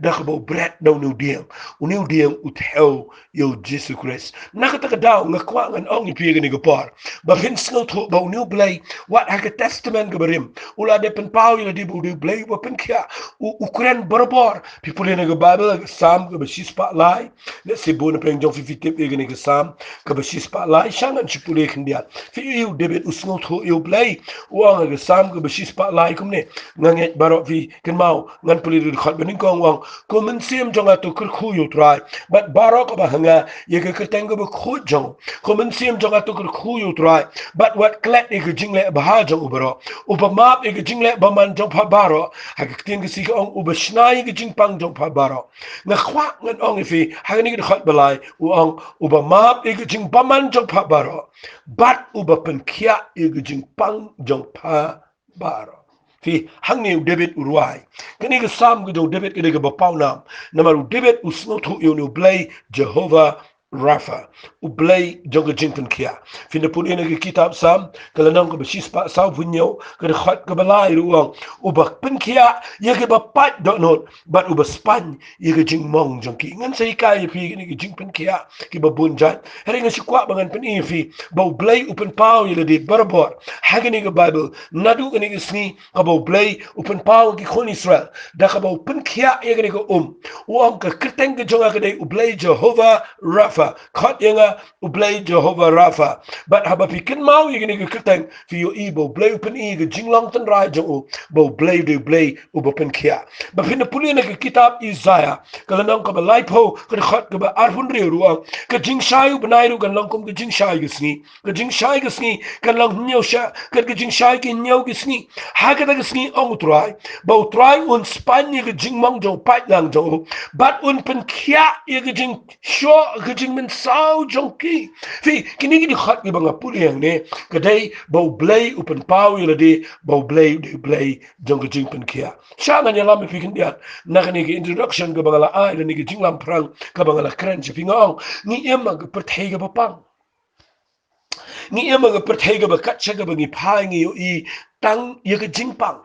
da ba bread no nu dieng unu dieng uthel yo Jesus Christ nakata daw nga kwak lan ong ifi kini gopar ba pin snow to ba unu blay what ha testament gabarim ula de pen pau ila di budu blay wa Pynkhiah ukuran borobor people in the Bible sam ke besispa lai le sibun peng jong fifitip e gene ke sam ke besispa lai shangan chipule khndiat fi yu debet usngo tho yu blay wang ke sam ke besispa lai kumne nganget baro fi ken mau ngan puli ru khat bening kong wang ko men sim jong atu kur khu yu trai but baro ko ba hanga ye ke keteng ke khu jong ko men sim jong atu kur khu yu trai but what klet e ke jingle ba ha jong ubaro upamap e ke jingle ba man jong pa baro hakitien ke si ong ubashnai ke jingpang jong pa baro nga khwa ngan ong ifi hagani ke khat balai u ong ubamap e ke jingpa man jong pa baro bat uba Pynkhiah e ke jingpang jong pa baro fi hangni David urwai kani ke sam ke David ke ba paunam namaru David usno thu yo no blay Jehovah Rapha ublay joga Jingpynkhiah finda pun ina ke kitab sam kala nang ko besis pa saw punyo ke khat ke balai ruang uba Pynkhiah ye ke ba pat do not but uba span ye ke jingmong jongki ngan sai kai fi ni ke Jingpynkhiah ke ba bunjat hari nga sikwa bangan pen fi ba ublay upen pau ye di barabor hagani ke Bible nadu ke sni ka ba ublay upen pau ke khon Israel da ka ba Pynkhiah ye ke uang ke kerteng ke jonga ke dai ublay Jehovah Rapha khat yenga ublay Jehovah Rapha but haba pikin mau ye ke kerteng fi yo i bo blay upen i ke jinglong tan rai jo bo blay de blay uba Pynkhiah ba pin puli na ke kitab Isaiah kala nang ka ba laipo ke khat ke ba arhun re ruang ke jingshai banai ru kan lang kom ke jingshai ke sni kan lang nyau sha ke jingshai ke nyau ke sni ha ke da ke sni ong utrai ba utrai un span ye ke jingmong jo pat lang jo but un Pynkhiah ye ke jing sho ke jing men sao jongki fi kini ki khat ke banga puli yang ne ke dai ba blay upen pau ye de ba blay de blay jong ke Jingpynkhiah sha nga nyala me fi kin dia na ke introduction ke bangala ai ni ke jinglam prang ke bangala kran chi ngong ni emma ke perthai ke papang ni emma ke perthai ke ba kat cha ke bangi phai ngi yo I tang ye ke jingpang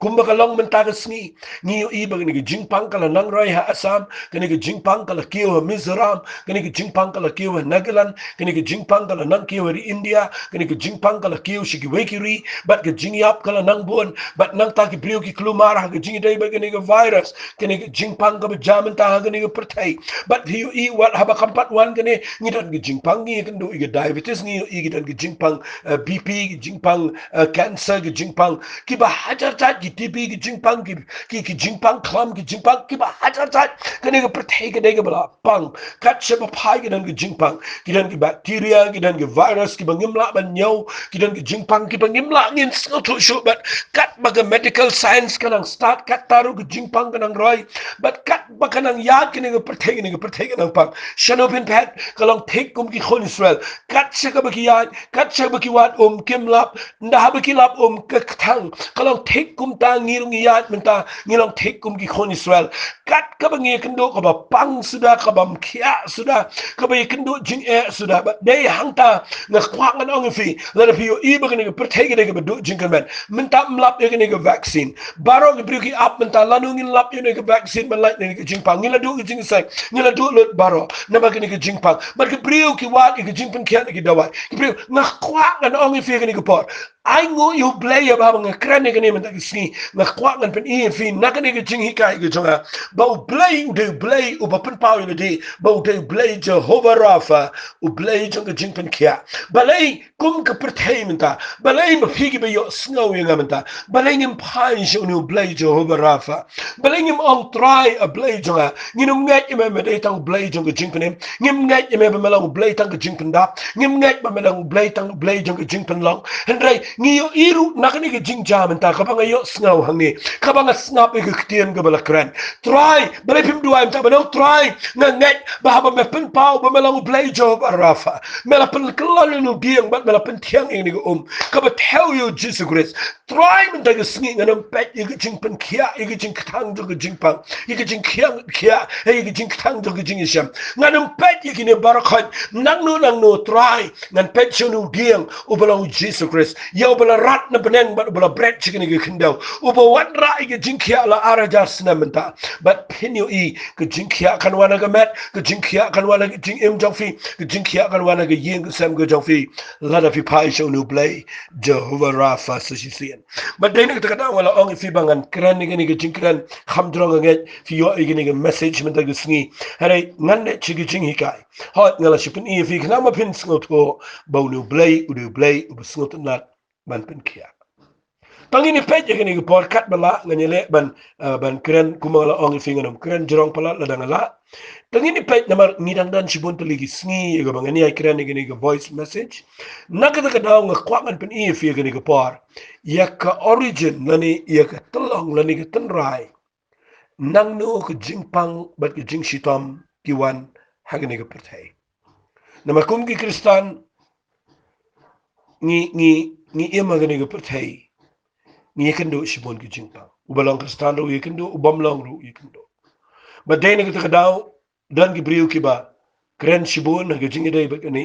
kumba kalong menta ke sni ni yo I bang ni ke jingpang kala nang roi ha Assam kani ke jingpang kala kiyo ha Mizoram kani ke jingpang kala kiyo ha Nagaland kani ke jingpang kala nang kiyo ha India kani ke jingpang kala kiyo shikiwekiri bat ke jingyap kala nang buon bat nang ta ke brio ki klumar ha ke jingi dai ba kani ke virus kani ke jingpang ka jaman ta ha kani ke pertai bat yo I wat haba kampat wan kani ni dan ke jingpang ni kan do I ke diabetes ni yo I dan ke jingpang BP ke jingpang cancer ke jingpang ki ba hajar tat tipi ki jingpang ki jingpang klam ki jingpang ki ba hajat kene ke perthai ke dege bala pang kat seba pai ke dan ki jingpang ki dan ki bacteria ki dan ki virus ki bangimla ban nyau ki dan ki jingpang ki bangimla ngin snotu shu but kat baga medical science kanang start kat taru ki jingpang kanang roi but kat bakanang yad kene ke perthai ke nang pang shanopin pet kalong take kum ki khon Israel kat seka baki yad kat seka baki wat kimlap ndah baki lap ke tang kalong take kum ta ngilong yad menta ngilong take kum ki khon Israel kat ka bangi kendo ka ba pang sudah ka bam kia sudah ka ba kendo jing sudah ba dei hangta na kwang an ong fi la fi yo i ba kene perthai ke ke du jing kan ben menta mlap ke ne ke vaccine baro ke bruki up menta lanu ngin lap ne ke vaccine ban lai ne ke jing pang ngila du ke jing sai ngila du lot baro na ba kene ke jing pang ba ke brio ki wat ke jing pen kia ke dawai ke brio na kwang an ong fi ke ne ke por ai ngo you play ya ba nga kran ne ke ne menta ke sni na kwang an pen i fi na ke ne ke jing hikai ke jonga ba u play u ba pen pau ne di ba u de play Jehovah Rapha u play jong ke jing pen kia balai kum ke perthai menta balai ma phigi be yo snow yang menta balai ngim pai jo nu play Jehovah Rapha balai ngim ong try a play jonga ngim ngat me de tang play jong ke jing pen ngim ngat me be melang play tang ke jing pen da ngim ngat ba melang play tang play jong ke jing pen long hendrai ngi yo iru nakani ke jing jam menta ka bang yo snow hangi ka bang snap ke ktien ke bala kran try balai pim duai menta banong try ngat ba ba me pen pau ba melang play Jehovah Rapha mela pen kelal nu biang bat mela pen tiang ini ka ba tell you Jesus Christ try men da gesngi nganam pet ye jing pen kia ye jing tang do jing pang ye jing kia ye jing tang do jing sham nganam pet ye kine barakhat nang no try ngan pet chunu biang u bala Jesus Christ ye bala rat na beneng bat bala bread chicken ye kindau u ba wat ra ye jing kia la araja snamenta but pin you e ke jing kia kan wana ga met ke jing kia kan wana ke jing im jong fi ke jing kia kan wana ke yin sam ke jong fi lot of pai show nu play Jehovah Rapha so she seen but they nak kata wala ong fi bangan kran ni ke jing kran kham drong nge fi yo ni ke message men ta gisngi hare ngan ne chi jing hikai hot ngala shipin e fi kana ma pin sngot ko bo nu play u sngot nat ban pin kia Tangini pej ya kini porkat bala nganyele ban keren kumala ong finganum keren jerong pala ladangala tangini pej namar ngidang dan sibun tuligi sngi ya bangani ay keren ni voice message nakata kadaw nga kwaman pen i fi kini por ya ka origin nani ya ka telong lani ka tenrai nang no ka jingpang bat ka jing shitom kiwan hagani ka pertai namar kum ki kristan ni ima gani ka pertai ni kendo shibon ki jingpang ubalang kristan ro yekendo ubamlang ro yekendo but day na kita daw dan ki briu ki ba kren shibon na gajing day ba kani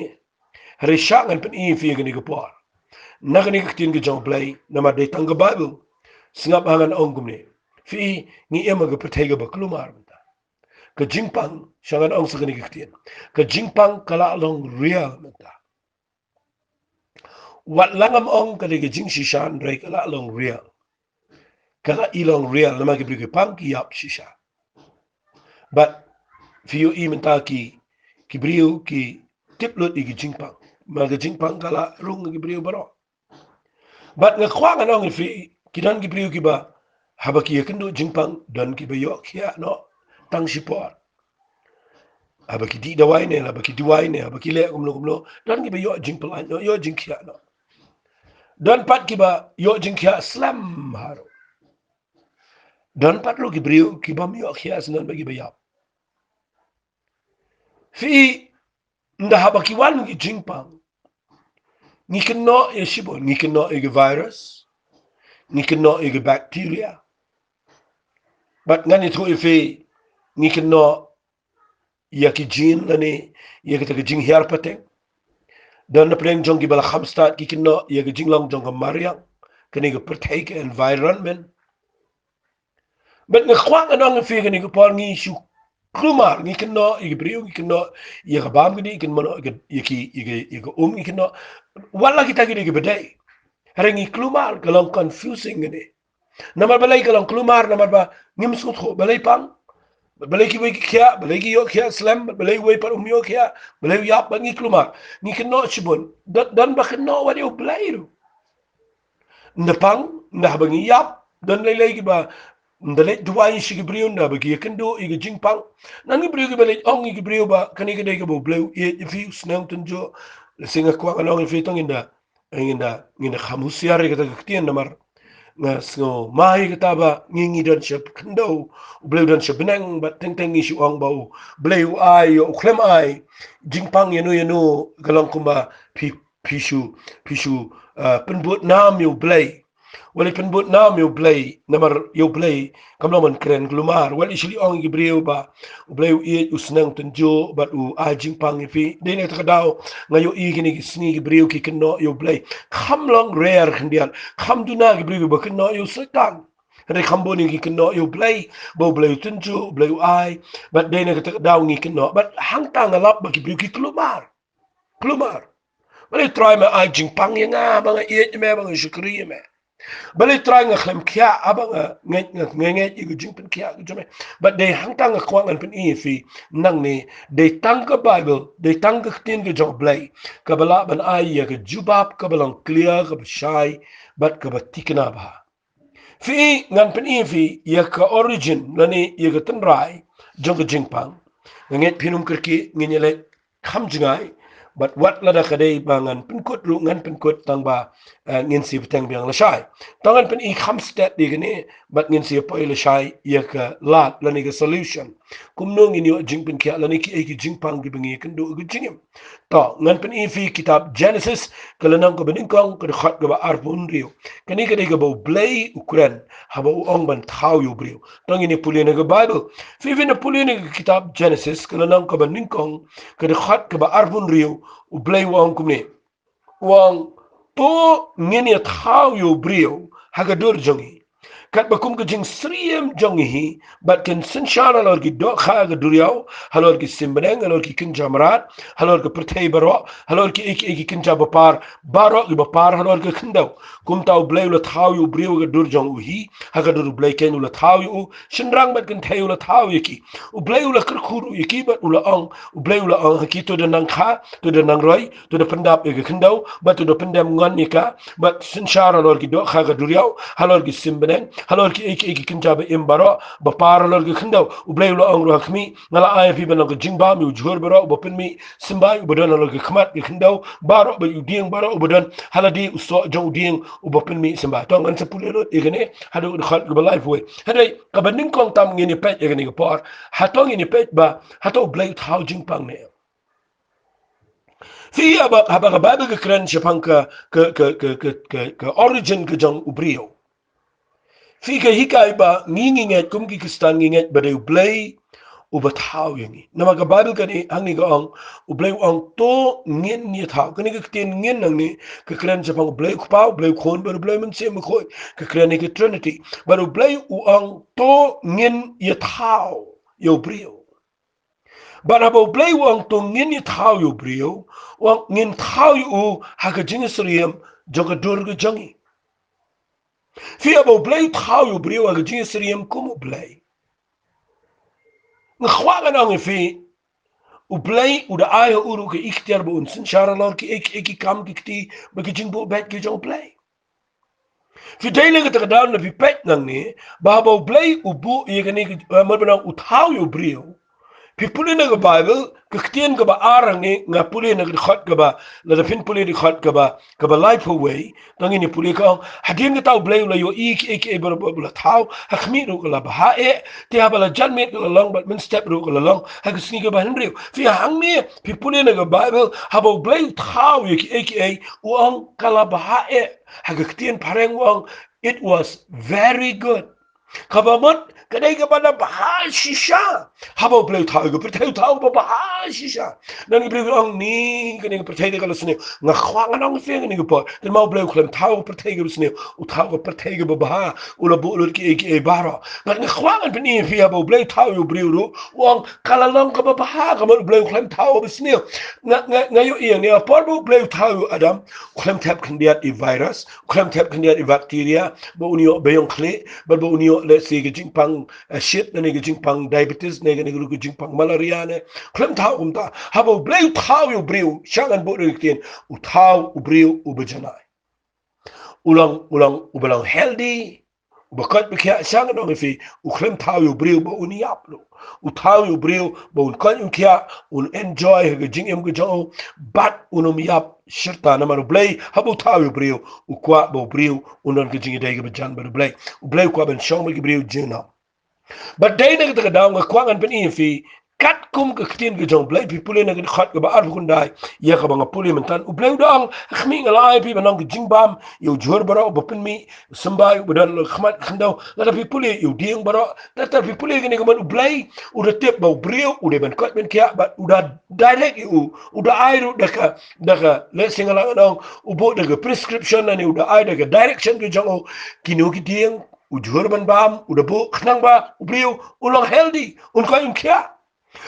hari shangan pen i fi gani ko por na gani ka tin ki jong play na ma day tang bible singap hangan ong ne fi ni ema ga pertega ba klumar mata ka jingpang shangan ong sa gani ka tin ka jingpang kala long real mata wat langam ong ka de jing shishan rai kala long real kala ilong real nama ki bigi pang ki yap shisha but fiyo i menta ki briu ki tiplot i ki jingpang ma ki jingpang kala rung ki briu baro but nga kwang anong fi ki dan ki briu ki ba haba ki yakendo jingpang dan ki ba yo kia no tang sipor haba ki di dawai ne haba ki diwai ne haba ki le kumlo dan ki ba yo jingpang no yo jingkia no dan pat ki ba yo jingkia slam haro dan pat lo ki briu ki bam yo kia sinan bagi bayap fi nda haba ki wan ki jingpang ni keno e shibo ni keno e virus ni keno e bacteria but ngani to ife ni keno ya ki jin nani ya ki jing hiar pateng dan na pleng jong ki bala khamstat ki keno ya ki jing long jong ka mariang kani ka partake environment but nga kwang anong fi kani ka par ngi shu klumar ni keno i briu ni keno ya ka bam ni ken mono ya ki ni keno wala kita gini ki bedai harangi klumar kalong confusing ni namar balai kalong klumar namar ba ngim sut kho balai pang balai ki kia balai ki yo kia slam balai wei par yo kia balai yap bangi klumar ni keno chibon dan ba keno wadi o balai ru ndapang ndabangi yap dan lay giba ndalet duwain shi gibriu na bagi kendo igi jingpang nan gibriu gibalet ong igi gibriu ba kani gede gabo bleu ye fi snang tunjo singa kwa along fi tong inda khamusiar gata gtien namar nga so mai kita ba ngingi dan shep kendo bleu dan shep benang ba teng teng isu ong bau bleu ai o klem ai jingpang yenu galong kumba pishu penbut nam yu blei wali penbut nam yu blei namar yu blei kamlo man kren glumar wali shili ong gibreu ba bleu i usnang tunjo bat u a jingpang ifi dine takadaw ngayo i gini sni gibreu ki kenno yu blei kamlong rare kendian kam duna gibreu ba kenno yu setan Re kamboni ki kenno yu blei bo bleu tunjo bleu ai bat dine takadaw ngi kenno bat hangtang alap ba gibreu ki klumar Bali try me ai jingpang nga banga iet me banga shukri me. Bali try nga khlem kya abanga nget igu Jingpynkhiah gu jame. But they hang tang kwang an pen fi nang ni they tang ka Bible they tang ka tin gu jong blai. Kabala ban ai ya ka jubab kabalang clear ka shai but ka batikna ba. Fi ngan pen fi ya ka origin lani ya ka tanrai jong jingpang. Nget pinum kerki nginyele kham jingai but what lada kadai bangan penkut ru ngan penkut tang ba ngin si petang biang la shai tangan pen I kham stat di gani but ngin si poi la shai ya ka lat lani ka solution kumno ngin yo Jingpynkhiah lani ki ki jingpang di bengi kendo gu jingim to ngan pen I fi kitab Genesis kalanang ko beningkong ka khat ga ba arbun rio kani ka dai ga bo blay ukran haba ong ban thau yo brio tang ini pulina ga Bible fi na pulina kitab Genesis kalanang ko beningkong ka khat ga ba arbun rio u blay wang kumne wang to ngene thau yo brio hagadur jongi kat bakum ke jing sriem jongi hi bat ken senshara lor ki do kha ga duriao halor ki simbreng halor ki kin jamrat halor ki prthei baro halor ki ek kin jabapar baro ki bapar halor ki khindau kum tau blay la thau yo brio ga dur jong hi hagadur blay ken la thau yo shinrang bat ken theu la thau yiki u blay la khuru yiki bat ula ong u blay la ong ki to de nang kha to de nang roi to de pendap e khindau bat to de pendam ngon nika bat senshara lor ki do kha ga duriao halor ki simbreng halor ki ek kinja ba imbaro ba par halor ki khindau u blay la ong ro khmi ngala ay fi ban ko jingba mi jhor baro ba pin mi simbai u bodan halor ki khmat ki khindau baro ba u ding baro u bodan haladi u so jong ding u ba pin mi simba to ngan sepulelo igene hadu khal ba life way hadai ka baning kong tam ngini pet igene ko par hatong ngini pet ba hato blay thau jingpang ne fi aba haba ba ga kran chapang ka origin ka jong ubrio fi ka hikai ba nginginget kum ki kistan nginget ba de blay u ba thau yangi nama ka Bible ka ni hangi ga ong u blay ong to ngin ni thau ka ni ka tin ngin nang ni ka kran chapang blay ku pau blay khon ba blay man se mo khoi ka kran ni ka trinity ba blay u ong to ngin ye thau yo brio Bara bo blay wang to ngin ni thau yo brio wang ngin thau yo ha ka jingisriem joga durga jangi fi abo blay thau yo brio ha ka jingisriem kumu blay ngkhwaga nang fi u blay u da ay uru ke ikter bo unsin sharalor ki ek kam ki ti ba ki jingbo bet ki jo blay fi dayle ka takadaw na fi pet nang ni ba bo blay u bu yegani mabana u thau yo brio Pipuli na ga Bible, kaktian ka ba arang ni, nga puli na gakot ka ba, na dapin puli gakot ka ba life away, tangi ni puli ka, hadin ka tao blay ula yo iki bala tao, hakmi ro ka la bahae, ti habala janmit ka lalong, but min step ro ka lalong, hagasni ka ba henry, fi hang ni, pipuli na ga Bible, habaw blay tao iki uang ka la bahae, hagaktian pareng uang, it was very good. Kabamot, kadai ka ba na bahasisha? Habaw blay tao ka, pertayo tao ba bahasisha? Nang ibril ang ni, kanang pertayo ka lusne, nga khwangan ang fiang ni ka po, dan mau blay kulam tao ka pertayo ka lusne, u tao ka pertayo ka ba baha, ula bulot ki baro. But nga khwangan pa niya fi habaw blay tao yung bril ro, uang kalalang ka ba baha, kamar blay kulam tao ba sne. Ngayon iyang niya, porbo blay tao adam, kulam tap kandiat virus, kulam tap kandiat bacteria, ba uniyo bayong kli, ba uniyo let's say Jingpynkhiah shit na ni Jingpynkhiah diabetes na ni Jingpynkhiah malaria ne klem tao kumta habo blay tao yo breu shangan bo rikin u tao u breu u bajanai ulang ubalang healthy Bakat bikia sang no ngifi u klem tau yu briu bo uni ap lo u tau yu briu bo un kan un kia un enjoy ge jing em ge jo bat unum yap shirta na maru blay habu tau yu briu u kwa bo briu unon ge jing dai ge jan ba blay u blay kwa ben shong ge briu jina but day na ga daw ga kwangan pen ifi kat kum ke ktin ge jong blay pi pule na ge khat ge ba ar kun dai ya ka ba pule mentan u blay dong khmi ngalai pi banang ge jing bam yu jor bara bo pen mi sambai budan khmat khandau la pi pule yu ding bara ta pi pule ge ne man u blay u de tep ba brio u de ben kat ben kia ba u da direct u da airu daga le singala dong u bo daga prescription na ni u da ai daga direction ge jong kinu ki ding u jor ban bam u da bo khnang ba u brio u long healthy un ko im kia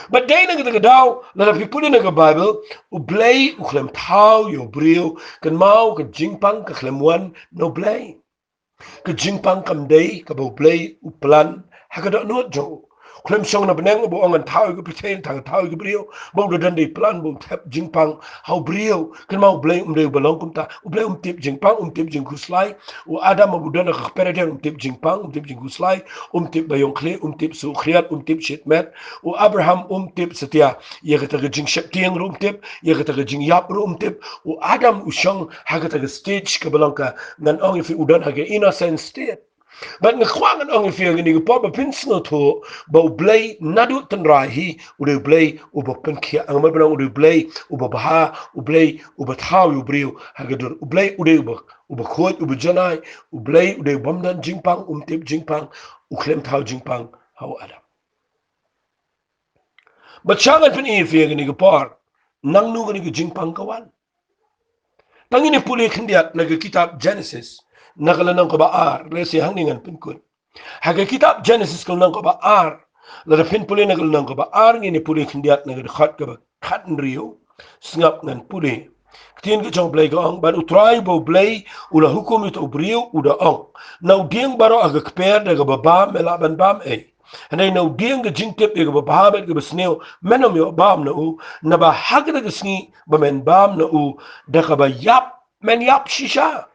but they na ga daw la people in the Bible u blay u klem tau yo brio kan mau ka jingpang ka klem wan no blay ka jingpang kam day ka bo blay u plan ha ka do no jo klem song na beneng bo angan tau ka pretend tang tau ka brio bo do dan day plan bo tap jingpang how brio kan mau blay day balong kum ta u blay tip jingpang tip jing kuslai u adam bo dan ka pereden tip jingpang tip jing kuslai tip bayong kle tip su khriat tip shitmet u Abraham tip setia ye kata ke jing sheptiang tip ye kata ke jing yap tip u Adam usang ha kata ke stage ke belangka ngan ong if udan ha ke innocent state but ngakwangan ong if yang ni po ba pinsno to ba blay nadu tanrai hi u de blay u ba pen kia ang ma belang u de blay u ba baha u blay u ba thaw u briu ha ke dur u blay u de u ba khot u ba janai u blay u de bamdan jingpang tip jingpang u klem thaw jingpang how Adam but changan pen if yang ni par nang nu ni jingpang kawan tangini puli khindiat naga kitab Genesis nagala nang ba ar le si hangningan pinkun haga kitab Genesis kal nang ba ar la pin puli nagala nang ba ar ngini puli khindiat naga khat ka khat nriu sngap ngan puli tin ke jong blay gong ban utrai bo blay ula hukum itu briu uda ong nau dieng baro aga kper daga baba mela ban bam and nau dieng ge jingtip daga baba bet ge besneu menom yo bam na u na ba hag daga sngi ba men bam na u daga ba yap men yap shisha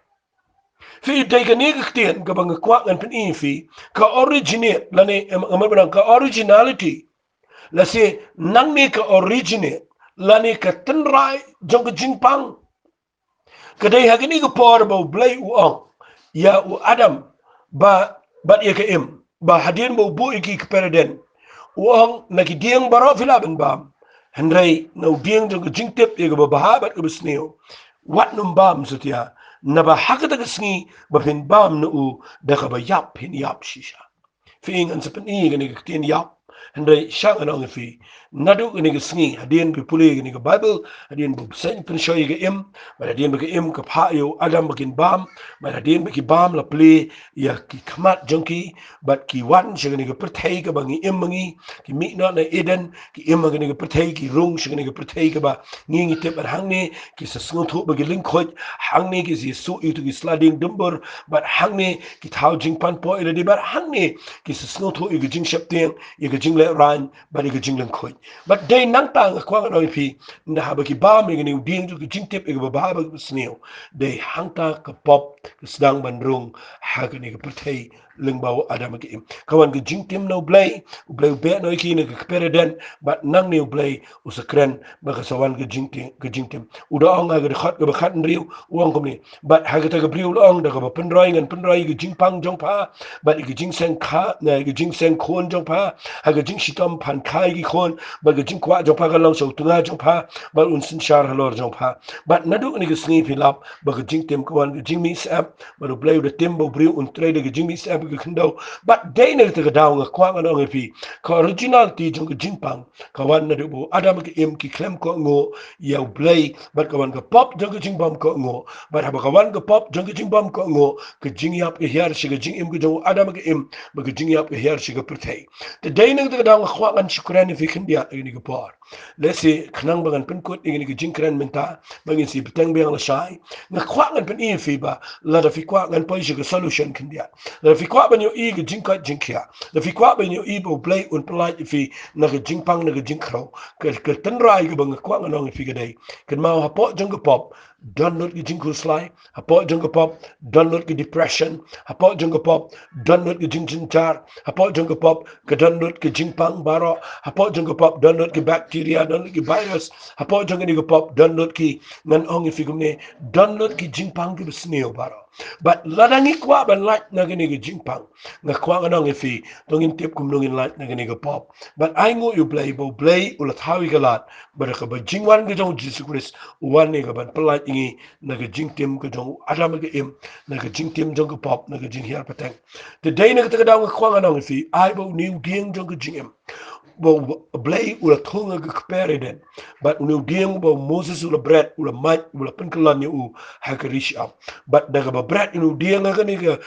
fi daga ni gtien ga bang kwak ngan pen fi ka originate lane am ka originality la se nang ni ka originate lani ka tenrai jong jingpang kadai hagini ka por ba blay u ong ya u Adam ba ya ka im ba hadin bo bu iki ka pereden u ong na ki dieng baro fila ben bam henrai no dieng jong jingtep ya ba bahabat ka besneo wat num bam sutia na ba hakata ka sngi ba pin bam no u da ka ba yap pin yap shisha fing an sapen i ga ni ka tin yap henrai shang anong fi nadu ni ga sngi hadin bi puli ni ga Bible hadin bu sen pen shoy ga im ba hadin ba ga im ka pha yo Adam bakin bam ba hadin ba ki bam la pli ya ki khamat jongki but ki wan shi ni ga perthai ga bangi im mangi ki mi no na eden ki im ga ni ga perthai ki rung shi ni ga perthai ga ba ngi ngi te ba hang ni ki sa sngu thu ba gi ling khoj hang ni ki si su itu ki sliding dumber but hang ni ki thau jing pan po ile di ba hang ni ki sa sngu thu i ga jing shap tiang i ga jing le ran ba i ga jing ling khoj but day nang tang kwa no fi na ha ba ki ba mi ni ding ju ki jing tip e ba ba ba sneo day hangta ka pop ka sedang bandrung ha ka ni ka perthai lingbaw Adam ki im kawan ka jing tim no blay be no ki ni ka pereden but nang ni blay usakren ba ka sawan ka jing tim uda ong ga khat ka khat riu uang kom ni but ha ka ta ka briu ong da ka ba penroi ngan penroi ka jing pang jong pa but ka jing sen kha na ka jing sen khon jong pa ha ka jing shitam phan khai ki khon ba ka jing kwa jong pa ka long so tunga jong pa ba un sin shar halor jong pa but nadu ni ka sngi filap ba ka jing tim kawan ka jing mi sap ba do blay da tim bo briu un tre da ka jing mi sap ka khndo but day na ta ka daw nga kwa nga ngi fi ka original ti jong ka jing pang kawan na do Adam ki im ki klem ko ngo ya blay but kawan ka pop jong ka jing bam ko ngo but ha ba kawan ka pop jong ka jing bam ko ngo ka jing yap ka her shi ka jing im ka jong Adam ki im ba ka jing yap ka her shi ka perthai the day na ta ka daw nga kwa ngan shukran fi khindia ni ka par let's say khnang bangan pen kut ni ka jing kran menta bangin si betang bang la shai nga kwa ngan pen fi ba la da fi kwa ngan pa shi ka solution khindia la fi kwa ban yo i ka jing ka jing kya la fi kwa ban yo i bo play un plai fi na ka jing pang na ka jing khro ka tan rai ka bang kwa ngan fi ka dai kan mau ha po jong ka pop download ki jing kuslai apo jong pop download ki depression apo jong pop download ki jing cincar apo jong pop ke download ki jing pang baro apo jong pop download ki bacteria download ki virus apo jong ni pop download ki ngan ong ifigumne download ki jing pang ki besneo baro but ladangi kwa ban like na gini ki jing pang nga kwa nganong ifi tongin tip kum nongin like na gini ki pop but I ngo you play bo play ulat hawi galat but ka ba jing wan ki jong Jesus Christ wan ni ka ban pelai ingi na ka jing tim ka jong adam ka im na ka jing tim jong ka pop na ka jing hiar pateng the day na ka ta daw ka kwang anong fi ai bo new ding jong ka jing im bo blay ula thunga ka kapere den but new ding bo Moses ula bread ula mic ula penkelan ni u ha ka reach up but daga ba bread new ding ka ni ka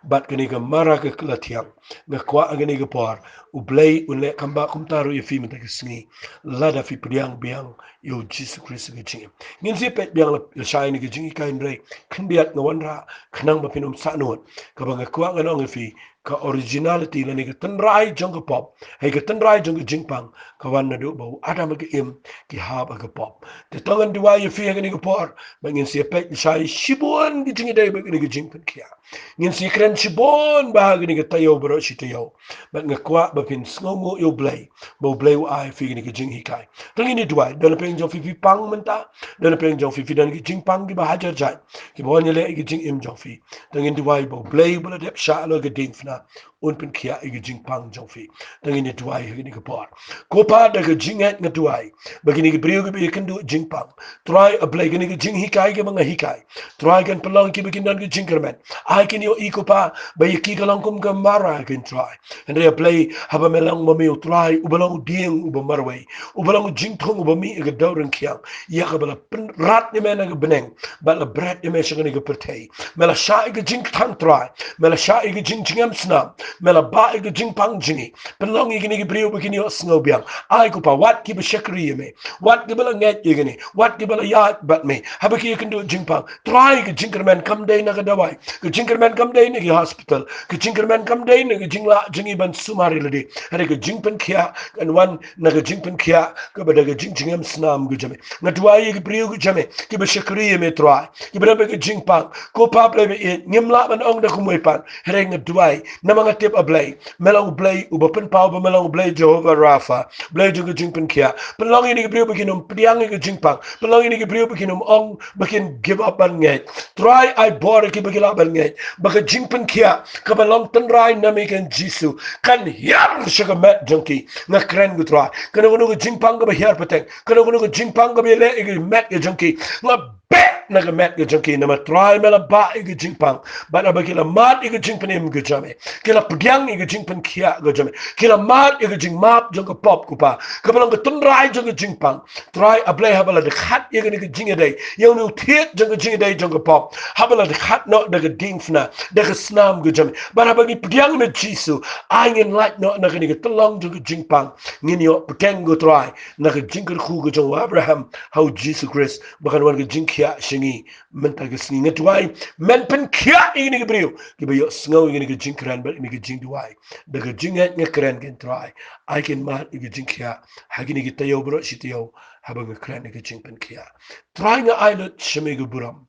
but kini ka mara ka klatiang na kwa agani ka par u blay ule kamba kumtaru ye fi mata ka sngi lada fi priang biang yo Jesus Christ ka jing ngin si pet biang la shai ni ka jing ka indre khndiat na wanra khnang ba pinum sanot ka ba kwa nganong fi ka originality na ni ka tanrai jong ka pop hay ka tanrai jong ka jingpang ka wan na do ba adam ka im ki hab ka pop te tongan diwa ye fi ka ni ka por ba ngin si pet shai shibon ki jing dai ba ni ka jingpynkhiah ngin si kren shibon ba ni ka tayo bro shi tayo ba ngakwa ba pin sngomo yo blay bo blay wa ai fi ni ka jing hikai tangin ni dua dan peng jong fi pang menta dan peng jong fi dan ki jing pang ki ba hajar jai ki bo ni le ki jing im jong fi tangin dua bo blay bo de sha lo ga ding fna un pen kia ki jing pang jong fi tangin ni dua ki ni ka por ko pa da ka jing et nga dua ba ki ni ki brio ki bi kan du jing pang try a blay ki ni ki jing hikai ki ba nga hikai try kan pelong ki bi kin dan ki jing kermen ai kin yo iko pa ba yi ki ka lang kum ka mara kin try and they play haba melang mami try ubalang ding ubamarway ubalang jingtong ubami ga dauren kiang ya ga bala rat ni mena ga beneng bala brat ni me shagani ga pertei mela sha ga jing tang try mela sha ga jing jingam snam mela ba ga jing pang jingi pelong ga ni ga brio bikini o snow biang ai ko pa wat ki ba shakri me wat ki bala nget ga ni wat ki bala ya bat me haba ki kan do jing pang try ga jinkerman kam day na ga dawai ga jinkerman kam day ni ga hospital ga jinkerman kam day ni ga jingla jingi ban sumari ladi hari ga Jingpynkhiah and one na ga Jingpynkhiah ka ba daga jingjingam snam gu jame na tuai ga priu gu jame ki ba shakri me try ki ba ga jingpang ko pa ple be ngimla ban ong da kumoi pan hari ga tuai na mga tip a blay melang blay u ba pen pa ba melang blay Jehovah Rafa blay ju ga Jingpynkhiah pelong ini ga priu bikinum priang ga jingpang pelong ini ga priu bikinum ong bakin give up ban ngai try I bore ki ba gila ban ngai ba ga Jingpynkhiah ka ba long tan rai na me kan jisu kan hiar shaga met junkie na kren gutra kana gono jingpang ga hiar pateng kana gono jingpang ga le ig met ga junkie na bet na ga met ga junkie na matrai mela ba ig jingpang ba na ba kila mat ig jingpanem ga jame kila pgyang ig Jingpynkhiah ga jame kila mat ig jing map jong ga pop kupa ka balang ga tunrai jong ga jingpang try a play habala de khat ig ni ga jinga dai yang no thiet jong ga jinga dai jong ga pop habala de khat no de ga dingfna de ga snam ga jame ba na ba ni pgyang me jisu angin like no na gani talong to jingpang ngin yo potengo try na jinker khu go jo Abraham how Jesus Christ bakan wan jingkhia shingi menta ga singi ngatwai men pen khia ini ga brio ki ba yo sngo ini ga jinkran ba ini ga jingduai daga jinga ngakran gen try I can mat ga jingkhia hagini ga tayo bro shitiyo haba ga kran ga Jingpynkhiah try nga island shimi ga buram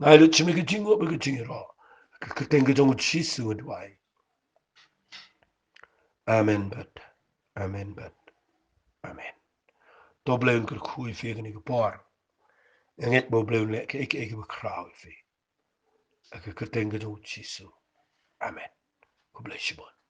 island shimi ga jingo ba ga jingiro ka tenga jong Jesus wadwai Amen but Amen but Amen. To bleun ker goeie vegen ik paar. En net bo bleun lek ik be kraal ve. Ik ker denken do Jesu. Amen. God bless you.